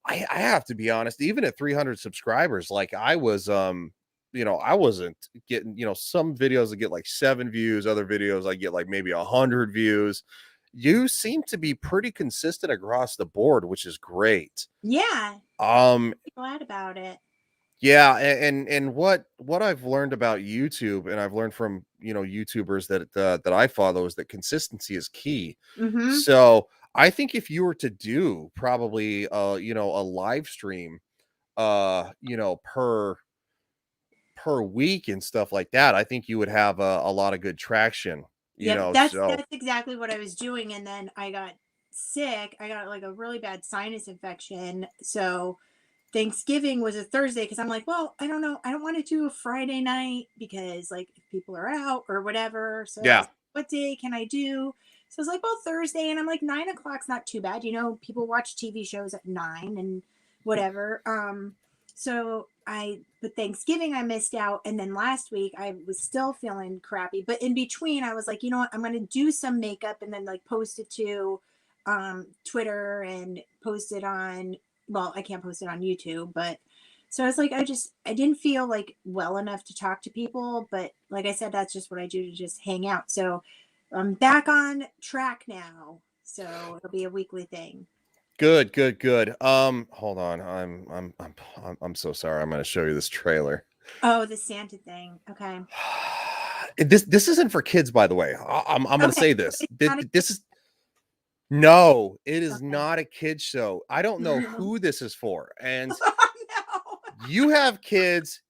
I have to be honest, even at 300 subscribers, like I was, I wasn't getting, some videos that get like 7 views, other videos I get like maybe 100 views. You seem to be pretty consistent across the board, which is great. Yeah, Um, glad about it. yeah, and what I've learned about YouTube, and I've learned from YouTubers that I follow, is that consistency is key. Mm-hmm. So I think if you were to do probably a live stream per week and stuff like that, I think you would have a lot of good traction. Yep, So that's exactly what I was doing, and then I got sick. I got like a really bad sinus infection. So Thanksgiving was a Thursday because I'm like, well, I don't know. I don't want to do a Friday night because like if people are out or whatever. So I was yeah, like, what day can I do? So I was like, well, Thursday, and I'm like 9 o'clock's not too bad. People watch TV shows at 9 and whatever. So but Thanksgiving I missed out, and then last week I was still feeling crappy. But in between, I was like, you know what, I'm gonna do some makeup and then like post it to Twitter and post it on. Well, I can't post it on YouTube, but so I was like, I didn't feel like well enough to talk to people, but like I said, that's just what I do to just hang out. So I'm back on track now. So it'll be a weekly thing. good, good, good. Hold on, I'm so sorry. I'm going to show you this trailer. Oh, the Santa thing. Okay. This isn't for kids, by the way. I'm going to Okay. say So this. it's not a This is no, it is okay. not a kid show. I don't know who this is for. And Oh, you have kids.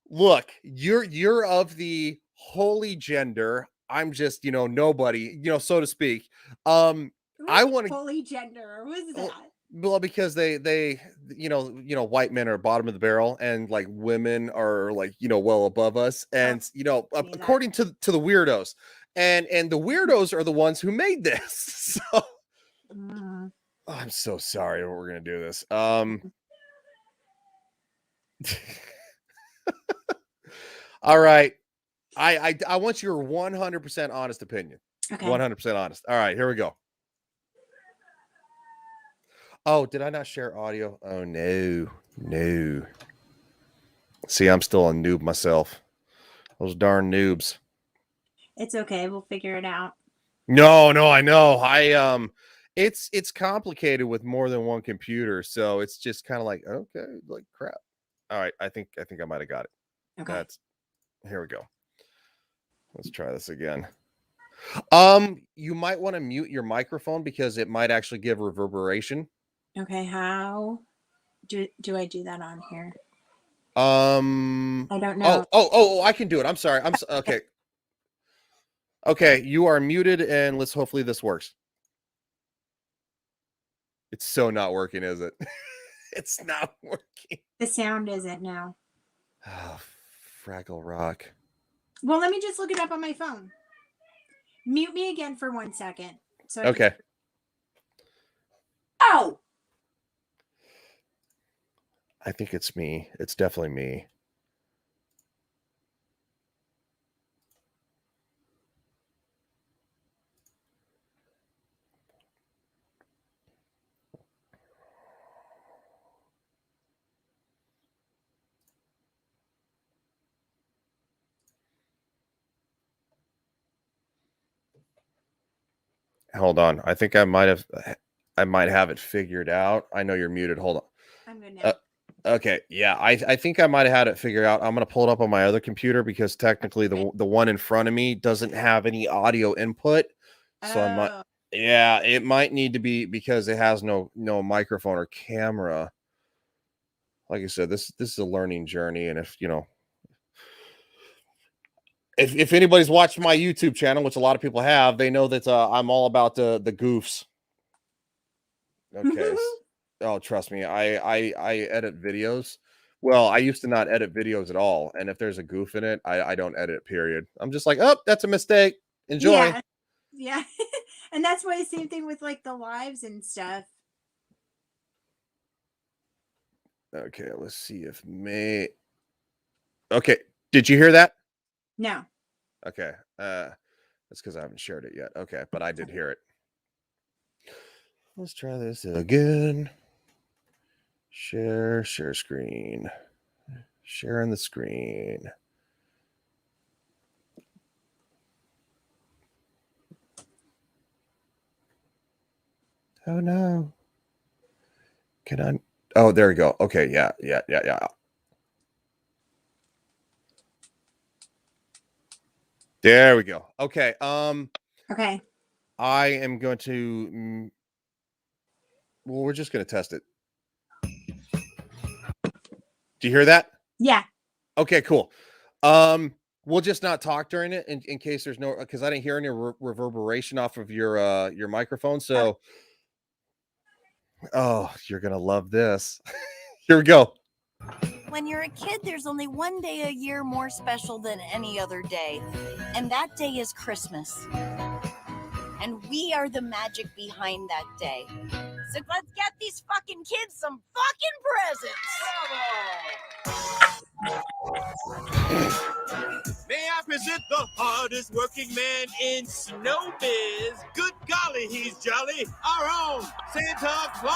Look, you're of the holy gender. I'm just, nobody, so to speak. no. I Really want to, holy gender. What is that? well, because they white men are bottom of the barrel, and like women are like, well above us, Oh, and see that. according to the weirdos, and the weirdos are the ones who made this. So Mm. I'm so sorry we're gonna do this. All right. I want your 100% honest opinion. Okay. 100% honest. All right, here we go. Oh, did I not share audio? Oh no. No. See, I'm still a noob myself. Those darn noobs. It's okay. We'll figure it out. No, no, I know. It's complicated with more than one computer, so it's just kind of like, okay, like crap. All right, I think I might have got it. Okay. That's Here we go. Let's try this again. You might want to mute your microphone because it might actually give reverberation. Okay. How do I do that on here? I don't know. I can do it. I'm sorry. Okay. Okay, you are muted, and let's hopefully this works. It's so not working, is it? It's not working. The sound isn't now. Oh, Fraggle Rock. Well, let me just look it up on my phone. Mute me again for 1 second. So Okay. Oh! I think it's me. It's definitely me. Hold on. I think I might have it figured out. I know you're muted. Hold on. I'm good now. Okay. Yeah. I think I might have had it figured out. I'm going to pull it up on my other computer because technically the one in front of me doesn't have any audio input. So I might, yeah, it might need to be because it has no microphone or camera. Like I said, this is a learning journey. And if anybody's watched my YouTube channel, which a lot of people have, they know that I'm all about the goofs. Okay. Oh, trust me, I edit videos. Well, I used to not edit videos at all, and if there's a goof in it, I don't edit. Period. I'm just like, oh, that's a mistake. Enjoy. Yeah. Yeah. And that's why the same thing with like the lives and stuff. Okay, let's see if May. Okay, did you hear that? No. Okay, that's because I haven't shared it yet. Okay, but I did hear it. Let's try this again. Share screen. Sharing the screen. Oh no. Can I? Oh, there we go. Okay, yeah. There we go. Okay. Okay. I am going to. Well, we're just going to test it. Do you hear that? Yeah. Okay, cool. We'll just not talk during it in case there's no, because I didn't hear any reverberation off of your microphone. So, oh, you're gonna love this. Here we go. When you're a kid, there's only one day a year more special than any other day, and that day is Christmas. And we are the magic behind that day. So let's get these fucking kids some fucking presents. May I present the hardest working man in Snowbiz? Good golly, he's jolly. Our own Santa Claus.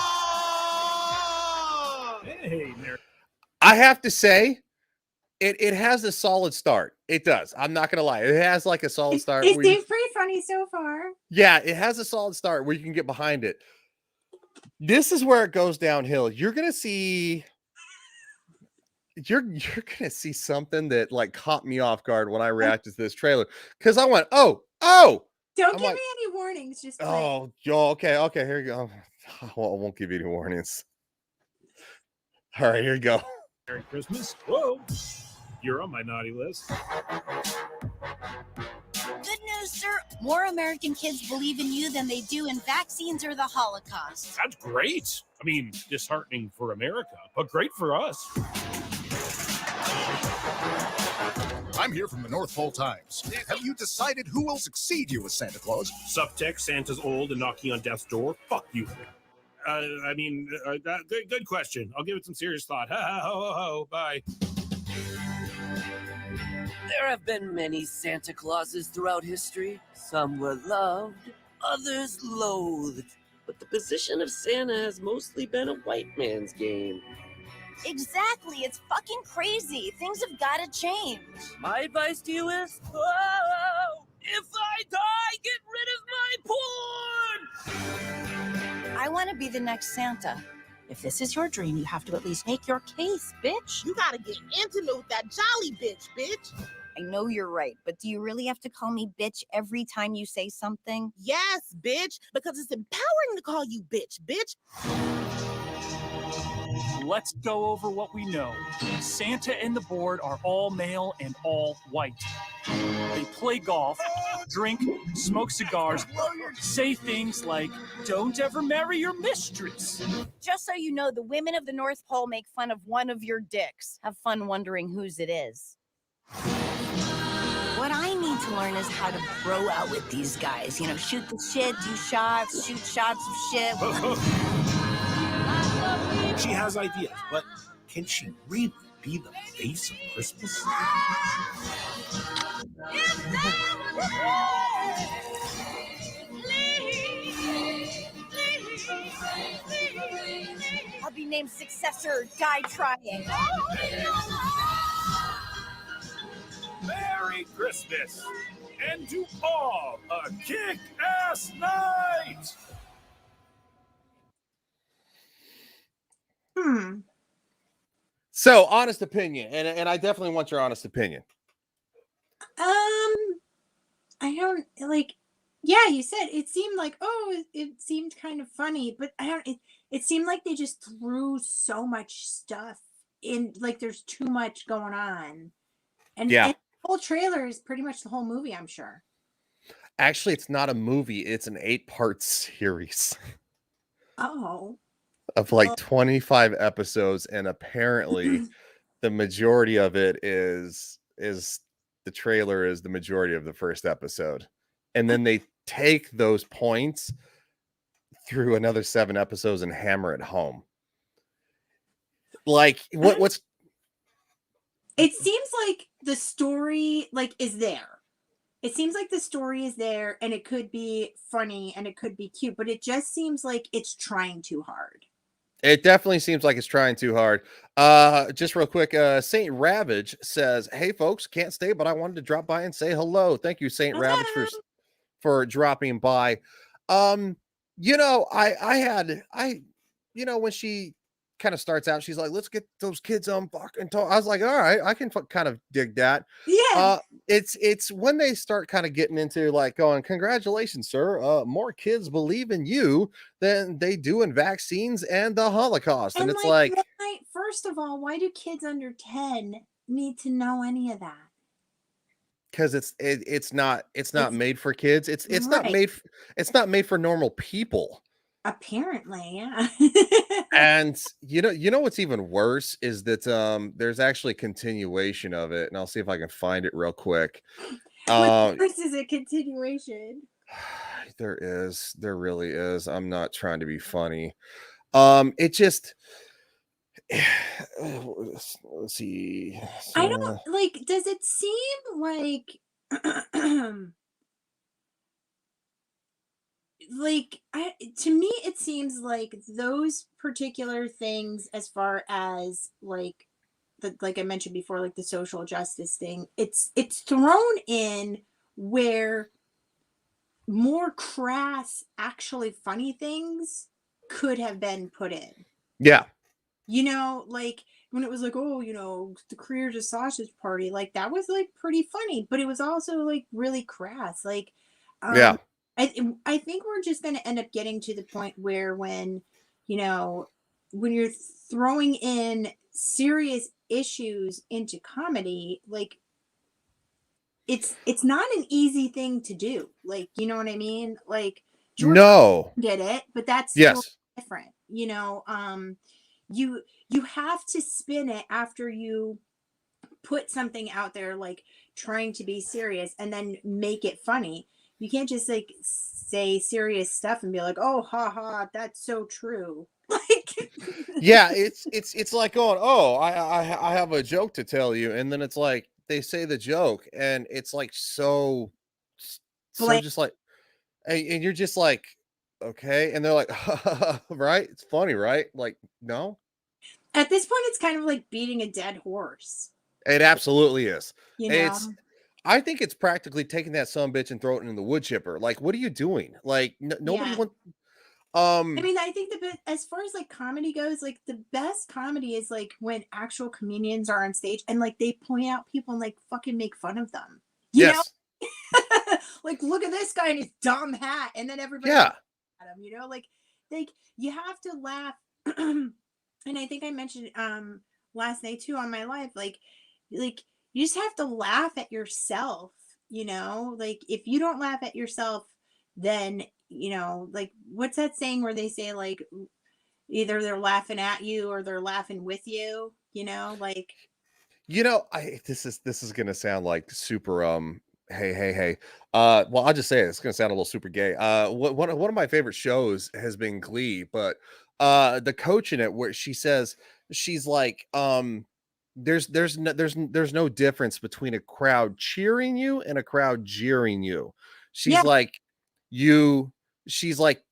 Hey, Mary. I have to say, it has a solid start. It does. I'm not gonna lie. It has like a solid start. It seems pretty funny so far. Yeah, it has a solid start where you can get behind it. This is where it goes downhill. You're gonna see something that like caught me off guard when I reacted to this trailer because I went, oh. Don't give me any warnings. Just play. Oh, yo, okay, here you go. I won't give you any warnings. All right, here you go. Merry Christmas. Whoa, you're on my naughty list. Good news, sir. More American kids believe in you than they do in vaccines or the Holocaust. That's great. I mean, disheartening for America, but great for us. I'm here from the North Pole Times. Have you decided who will succeed you as Santa Claus? Subtext: Santa's old and knocking on death's door. Fuck you. Good question. I'll give it some serious thought. Ha ha ho ho ho. Bye. There have been many Santa Clauses throughout history. Some were loved, others loathed. But the position of Santa has mostly been a white man's game. Exactly. It's fucking crazy. Things have got to change. My advice to you is, oh, if I die, get rid of my porn! I want to be the next Santa. If this is your dream, you have to at least make your case, bitch. You gotta get intimate with that jolly bitch. I know you're right, but do you really have to call me bitch every time you say something? Yes, bitch, because it's empowering to call you bitch. Let's go over what we know. Santa and the board are all male and all white. They play golf, drink, smoke cigars, say things like, "Don't ever marry your mistress." Just so you know, the women of the North Pole make fun of one of your dicks. Have fun wondering whose it is. What I need to learn is how to bro out with these guys. You know, shoot the shit, do shots, shoot shots of shit. She has ideas, but can she really be the face of Christmas? I'll be named successor, die trying. Merry Christmas, and to all a kick-ass night. So, honest opinion, and I definitely want your honest opinion. I don't like. Yeah, you said it seemed like, oh, it seemed kind of funny, but I don't. It seemed like they just threw so much stuff in. Like there's too much going on, and Yeah. and the whole trailer is pretty much the whole movie. I'm sure. Actually, it's not a movie; it's an 8-part series Oh, of like 25 episodes, and apparently, the majority of it is the trailer is the majority of the first episode, and then they take those points through another 7 episodes and hammer it home. Like what's it seems like the story is there. It seems like the story is there, and it could be funny and it could be cute, but it just seems like it's trying too hard. It definitely seems like it's trying too hard. Just real quick, Saint Ravage says, "Hey folks, can't stay, but I wanted to drop by and say hello. Thank you, Saint Ravage, for dropping by." You know, when she kind of starts out, she's like, "Let's get those kids on fucking talk." I was like, "All right, I can kind of dig that." Yeah. It's when they start kind of getting into like going, "Congratulations, sir. More kids believe in you than they do in vaccines and the Holocaust." And it's like, first of all, why do kids under 10 need to know any of that? because it's not made for kids. It's not Right. it's not made for normal people. Apparently, yeah. And you know what's even worse is that there's actually a continuation of it, and I'll see if I can find it real quick. This is a continuation. There really is. I'm not trying to be funny. It just let's see. I don't does it seem like to me it seems like those particular things, as far as like I mentioned before, like the social justice thing, it's thrown in where more crass, actually funny things could have been put in. Yeah. You know, like when it was like, oh, the creators of Sausage Party, like that was like pretty funny, but it was also like really crass. Like, Yeah. I think we're just going to end up getting to the point where when you're throwing in serious issues into comedy, like it's not an easy thing to do. Like, you know what I mean? Like No. did it, but that's Yes. still different. You have to spin it after you put something out there, like trying to be serious, and then make it funny. You can't just like say serious stuff and be like, oh, ha ha, that's so true. Like, Yeah, it's like going, oh, I have a joke to tell you, and then it's like they say the joke, and it's like so just like, and you're just like, okay, and they're like, right, it's funny, right? Like, no, at this point, it's kind of like beating a dead horse. it absolutely is. You know? I think it's practically taking that sumbitch and throwing it in the wood chipper. Like, what are you doing? Like, nobody Yeah. wants. I mean, I think as far as like comedy goes, like the best comedy is like when actual comedians are on stage and like they point out people and like fucking make fun of them. You know? Like, look at this guy in his dumb hat, and then everybody Yeah. at him. Like you have to laugh and I think I mentioned last night too on my live, like you just have to laugh at yourself, you know? Like if you don't laugh at yourself, then like what's that saying where they say like either they're laughing at you or they're laughing with you, like I this is gonna sound like super hey. Well, I'll just say it. It's gonna sound a little super gay. One of my favorite shows has been Glee, but the coach in it where she says she's like, there's no difference between a crowd cheering you and a crowd jeering you. yeah. She's like, you she's like,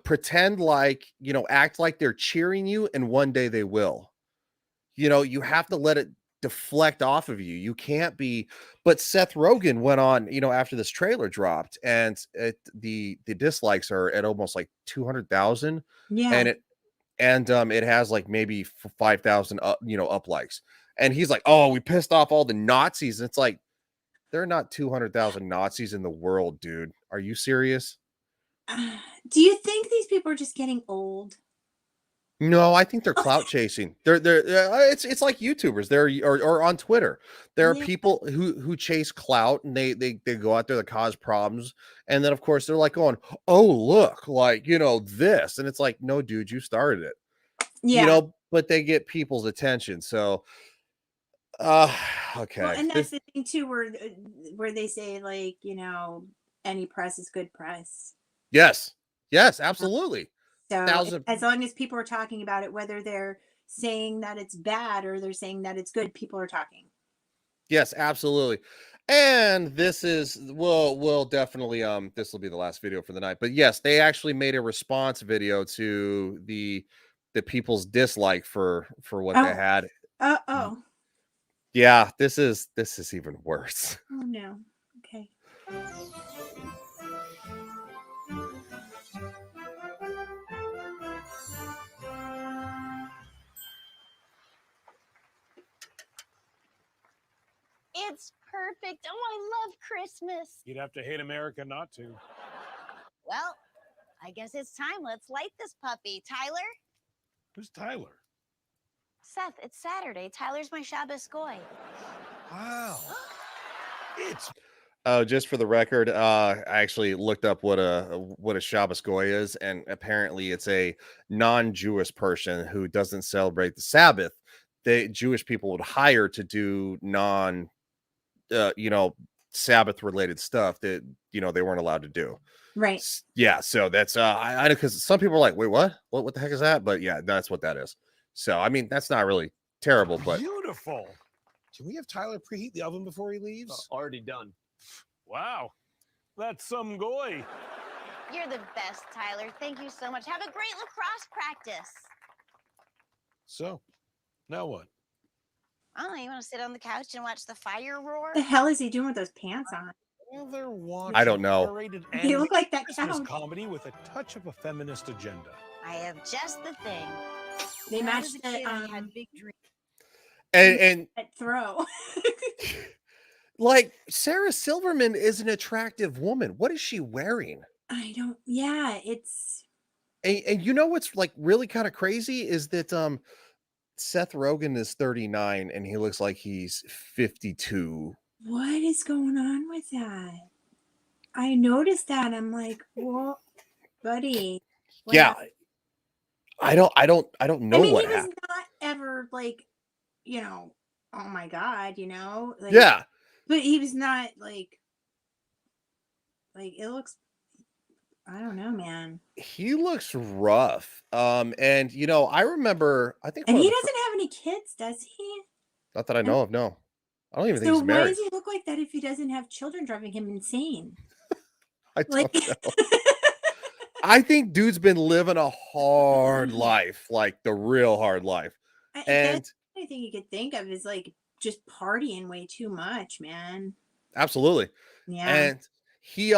pretend like, act like they're cheering you, and one day they will. You have to let it deflect off of you. You can't be. But Seth Rogen went on, after this trailer dropped, and the dislikes are at almost like 200,000, Yeah. and it has like maybe 5,000 up likes. And he's like, "Oh, we pissed off all the Nazis." And it's like, there are not 200,000 Nazis in the world, dude. Are you serious? Do you think these people are just getting old? No, I think they're clout chasing. It's like YouTubers. Or on Twitter. There are Yeah. people who chase clout, and they go out there to cause problems, and then of course they're like going, "Oh, look, like, this." And it's like, "No, dude, you started it." Yeah. But they get people's attention. So Well, okay. and that's the thing too, where they say like, any press is good press. Yes. Yes, absolutely. So Thousand. as long as people are talking about it, whether they're saying that it's bad or they're saying that it's good, people are talking. Yes, absolutely. And this is we'll definitely this will be the last video for the night. But yes, they actually made a response video to the people's dislike for what they Oh. had. Oh Yeah, this is even worse. oh no. Okay. It's perfect. Oh, I love Christmas. You'd have to hate America not to. Well, I guess it's time. Let's light this puppy. Tyler? Who's Tyler? Seth, it's Saturday. Tyler's my Shabbos goy. Wow. It's Just for the record, I actually looked up what a Shabbos goy is, and apparently it's a non-Jewish person who doesn't celebrate the Sabbath. Jewish people would hire to do Sabbath related stuff that they weren't allowed to do. Right. Yeah, so that's I because some people are like, "Wait, what the heck is that?" But yeah, that's what that is. So I mean, that's not really terrible, but beautiful. Can we have Tyler preheat the oven before he leaves? Already done. Wow. That's some goy. You're the best, Tyler. Thank you so much. Have a great lacrosse practice. So, now what? Oh, you want to sit on the couch and watch the fire roar? What the hell is he doing with those pants on? Well, they're watching I don't know. R-rated They look like that Christmas couch. comedy with a touch of a feminist agenda. I have just the thing. They When I matched was a the kid, I had big dreams. and throw. like Sarah Silverman is an attractive woman. What is she wearing? I don't. Yeah, it's. And you know what's like really kind of crazy is that Seth Rogen is 39 and he looks like he's 52. What is going on with that? I noticed that. I'm like, what, buddy? What Yeah. happened? I don't know I mean, what he was happened. not ever like, oh my God, like, Yeah. but he was not like it looks. I don't know, man. He looks rough. And I remember, I think And one he of the doesn't have any kids, does he? not that I know of, no. I don't even think So he's why married. does he look like that if he doesn't have children driving him insane? I don't Like, know. I think dude's been living a hard life, like the real hard life. And that's the only thing you could think of is like just partying way too much, man. absolutely. Yeah. And he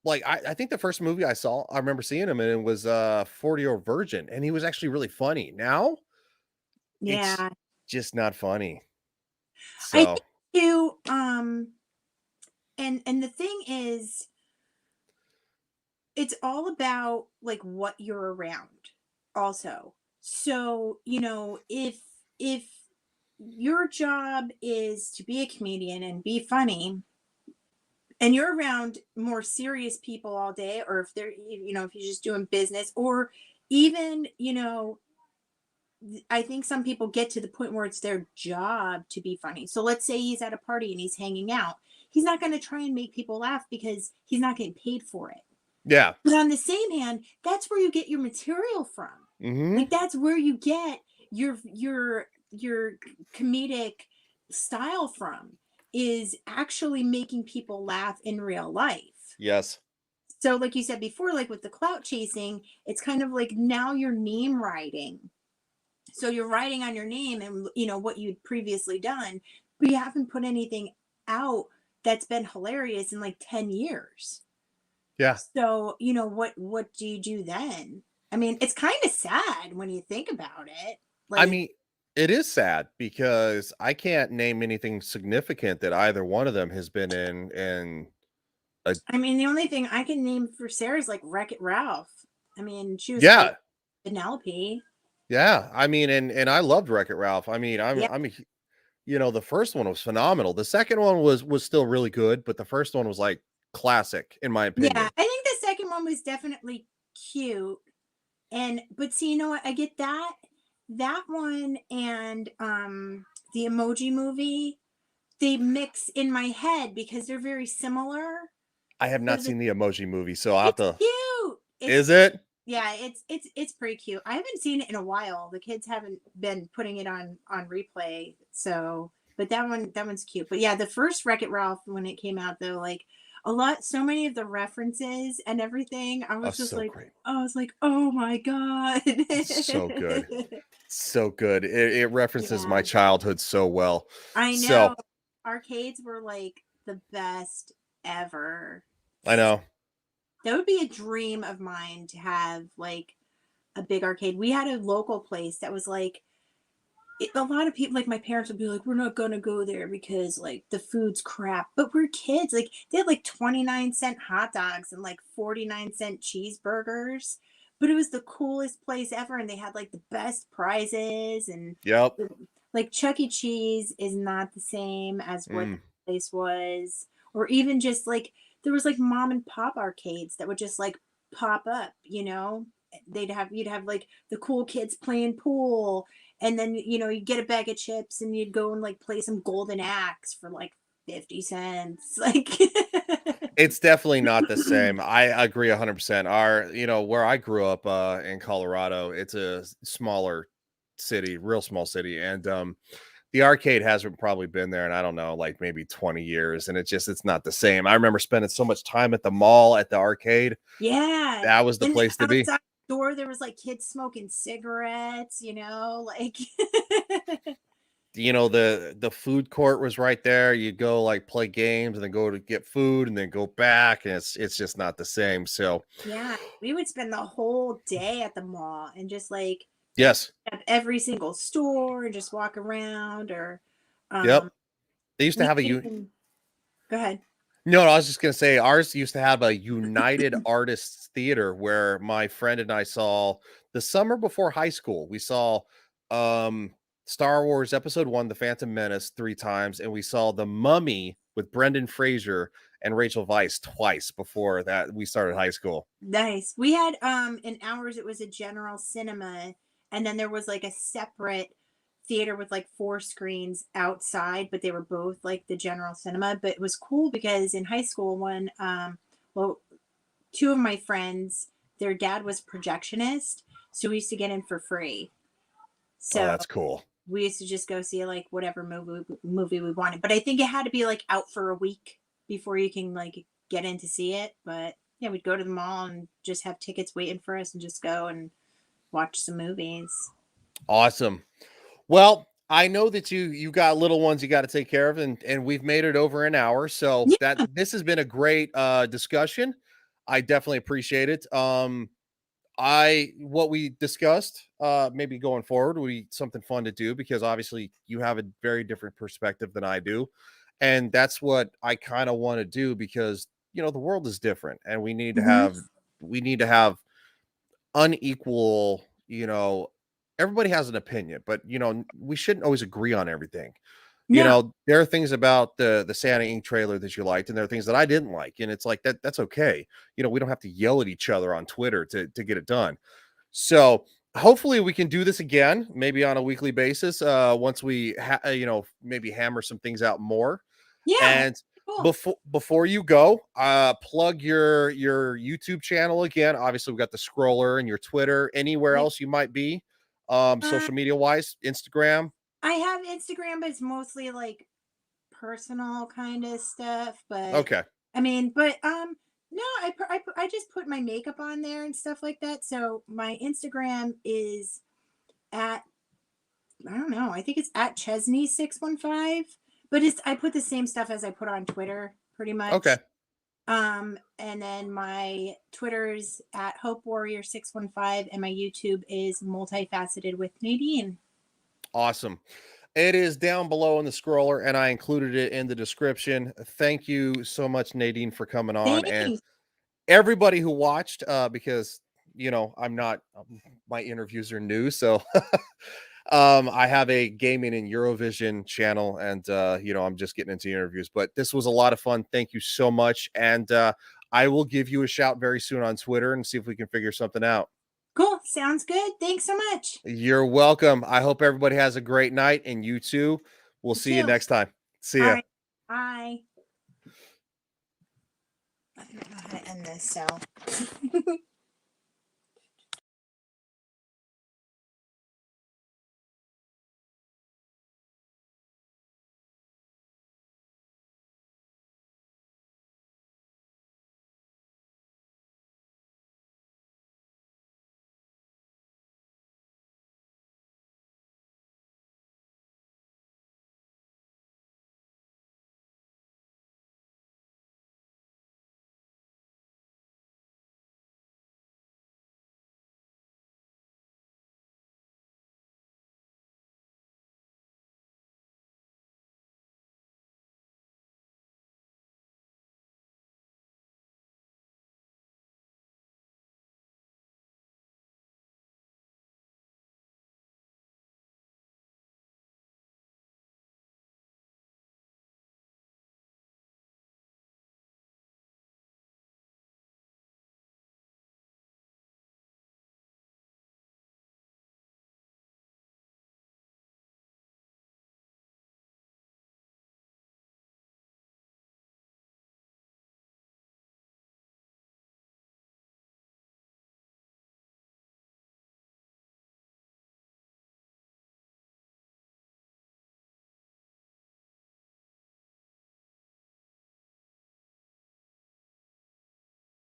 like I think the first movie I saw, I remember seeing him, and it was 40-Year-Old Virgin, and he was actually really funny. Now Yeah. it's just not funny. I So think too, and the thing is, it's all about like what you're around also. So, if your job is to be a comedian and be funny, and you're around more serious people all day, or if they're, if you're just doing business, or even, I think some people get to the point where it's their job to be funny. So let's say he's at a party and he's hanging out. He's not going to try and make people laugh because he's not getting paid for it. Yeah. But on the same hand, that's where you get your material from. Hmm. Like that's where you get your comedic style from, is actually making people laugh in real life. Yes. So like you said before, like with the clout chasing, it's kind of like now you're name writing. So you're writing on your name and what you'd previously done, but you haven't put anything out that's been hilarious in like 10 years. Yeah. So, what do you do then? I mean, it's kind of sad when you think about it. I mean, it is sad because I can't name anything significant that either one of them has been in. And I mean, the only thing I can name for Sarah is like Wreck-It Ralph. I mean, she was yeah, like Penelope. yeah. I mean, and I loved Wreck-It Ralph. I mean, Yeah. the first one was phenomenal. The second one was still really good, but the first one was like classic in my opinion. Yeah, I think the second one was definitely cute. But see, you know what? I get that one and the Emoji Movie, they mix in my head because they're very similar. I have not So seen the Emoji Movie, so I'll have It's to. cute. Is it? Yeah, it's pretty cute. I haven't seen it in a while. The kids haven't been putting it on replay. So, but that one's cute. But yeah, the first Wreck-It Ralph when it came out though, like so many of the references and everything, I was just so like, great. oh my god, So good. So good. It references my Yeah. childhood so well. I know. So Arcades were like the best ever. I know. That would be a dream of mine to have like a big arcade. We had a local place that was like a lot of people, like my parents would be like, we're not gonna go there because like the food's crap. But we're kids. Like they had like 29-cent hot dogs and like 49-cent cheeseburgers. But it was the coolest place ever, and they had like the best prizes. And Yep. like Chuck E. Cheese is not the same as what Mm. the place was, or even just like there was like mom and pop arcades that would just like pop up. You'd have like the cool kids playing pool, and then you'd get a bag of chips and you'd go and like play some Golden Axe for like 50 cents. Like It's definitely not the same. I agree 100%. Where I grew up in Colorado, it's a smaller city, real small city, and the arcade hasn't probably been there in, I don't know, like maybe 20 years, and it's not the same. I remember spending so much time at the mall at the arcade. Yeah. That was the And place to be. outside the door there was like kids smoking cigarettes, like The food court was right there. You'd go like play games and then go to get food and then go back, and it's just not the same. So yeah, we would spend the whole day at the mall and just like yes. at every single store and just walk around, or Yep. They used to we have even- go ahead. No, I was just gonna say ours used to have a United Artists Theater where my friend and I saw the summer before high school. We saw Star Wars Episode 1, The Phantom Menace 3 times, and we saw The Mummy with Brendan Fraser and Rachel Weisz twice before that we started high school. Nice. We had in ours it was a general cinema, and then there was like a separate theater with like 4 screens outside, but they were both like the general cinema. But it was cool because in high school when well, 2 of my friends, their dad was projectionist, so we used to get in for free. So Oh, that's cool. we used to just go see like whatever movie we wanted. But I think it had to be like out for a week before you can like get in to see it. But yeah, we'd go to the mall and just have tickets waiting for us and just go and watch some movies. Awesome. Well, I know that you got little ones you got to take care of, and we've made it over an hour. So Yeah. this has been a great discussion. I definitely appreciate it. What we discussed, maybe going forward would be something fun to do because obviously you have a very different perspective than I do. And that's what I kind of want to do because the world is different and we need to Mhm. have unequal, everybody has an opinion, but we shouldn't always agree on everything. No. There are things about the Santa Inc. trailer that you liked, and there are things that I didn't like, and it's like that's okay. We don't have to yell at each other on Twitter to get it done. So hopefully we can do this again, maybe on a weekly basis. Once we maybe hammer some things out more. Yeah. And cool. before you go, plug your YouTube channel again. Obviously, we've got the scroller and your Twitter. Anywhere else you might be, social media wise, Instagram. I have Instagram, but it's mostly like personal kind of stuff. But Okay. I mean, no, I just put my makeup on there and stuff like that. So my Instagram is at, I don't know, I think it's at Chesney615, but I put the same stuff as I put on Twitter pretty much. Okay. And then my Twitter's at Hope Warrior 615, and my YouTube is Multifaceted with Nadine. Awesome. It is down below in the scroller, and I included it in the description. Thank you so much, Nadine, for coming on. Thanks. And everybody who watched, because my interviews are new, so I have a gaming and Eurovision channel, and I'm just getting into interviews, but this was a lot of fun. Thank you so much. And I will give you a shout very soon on Twitter and see if we can figure something out. Cool. Sounds good. Thanks so much. You're welcome. I hope everybody has a great night, and you too. We'll see you next time. See ya. All right. Bye. I don't know how to end this, so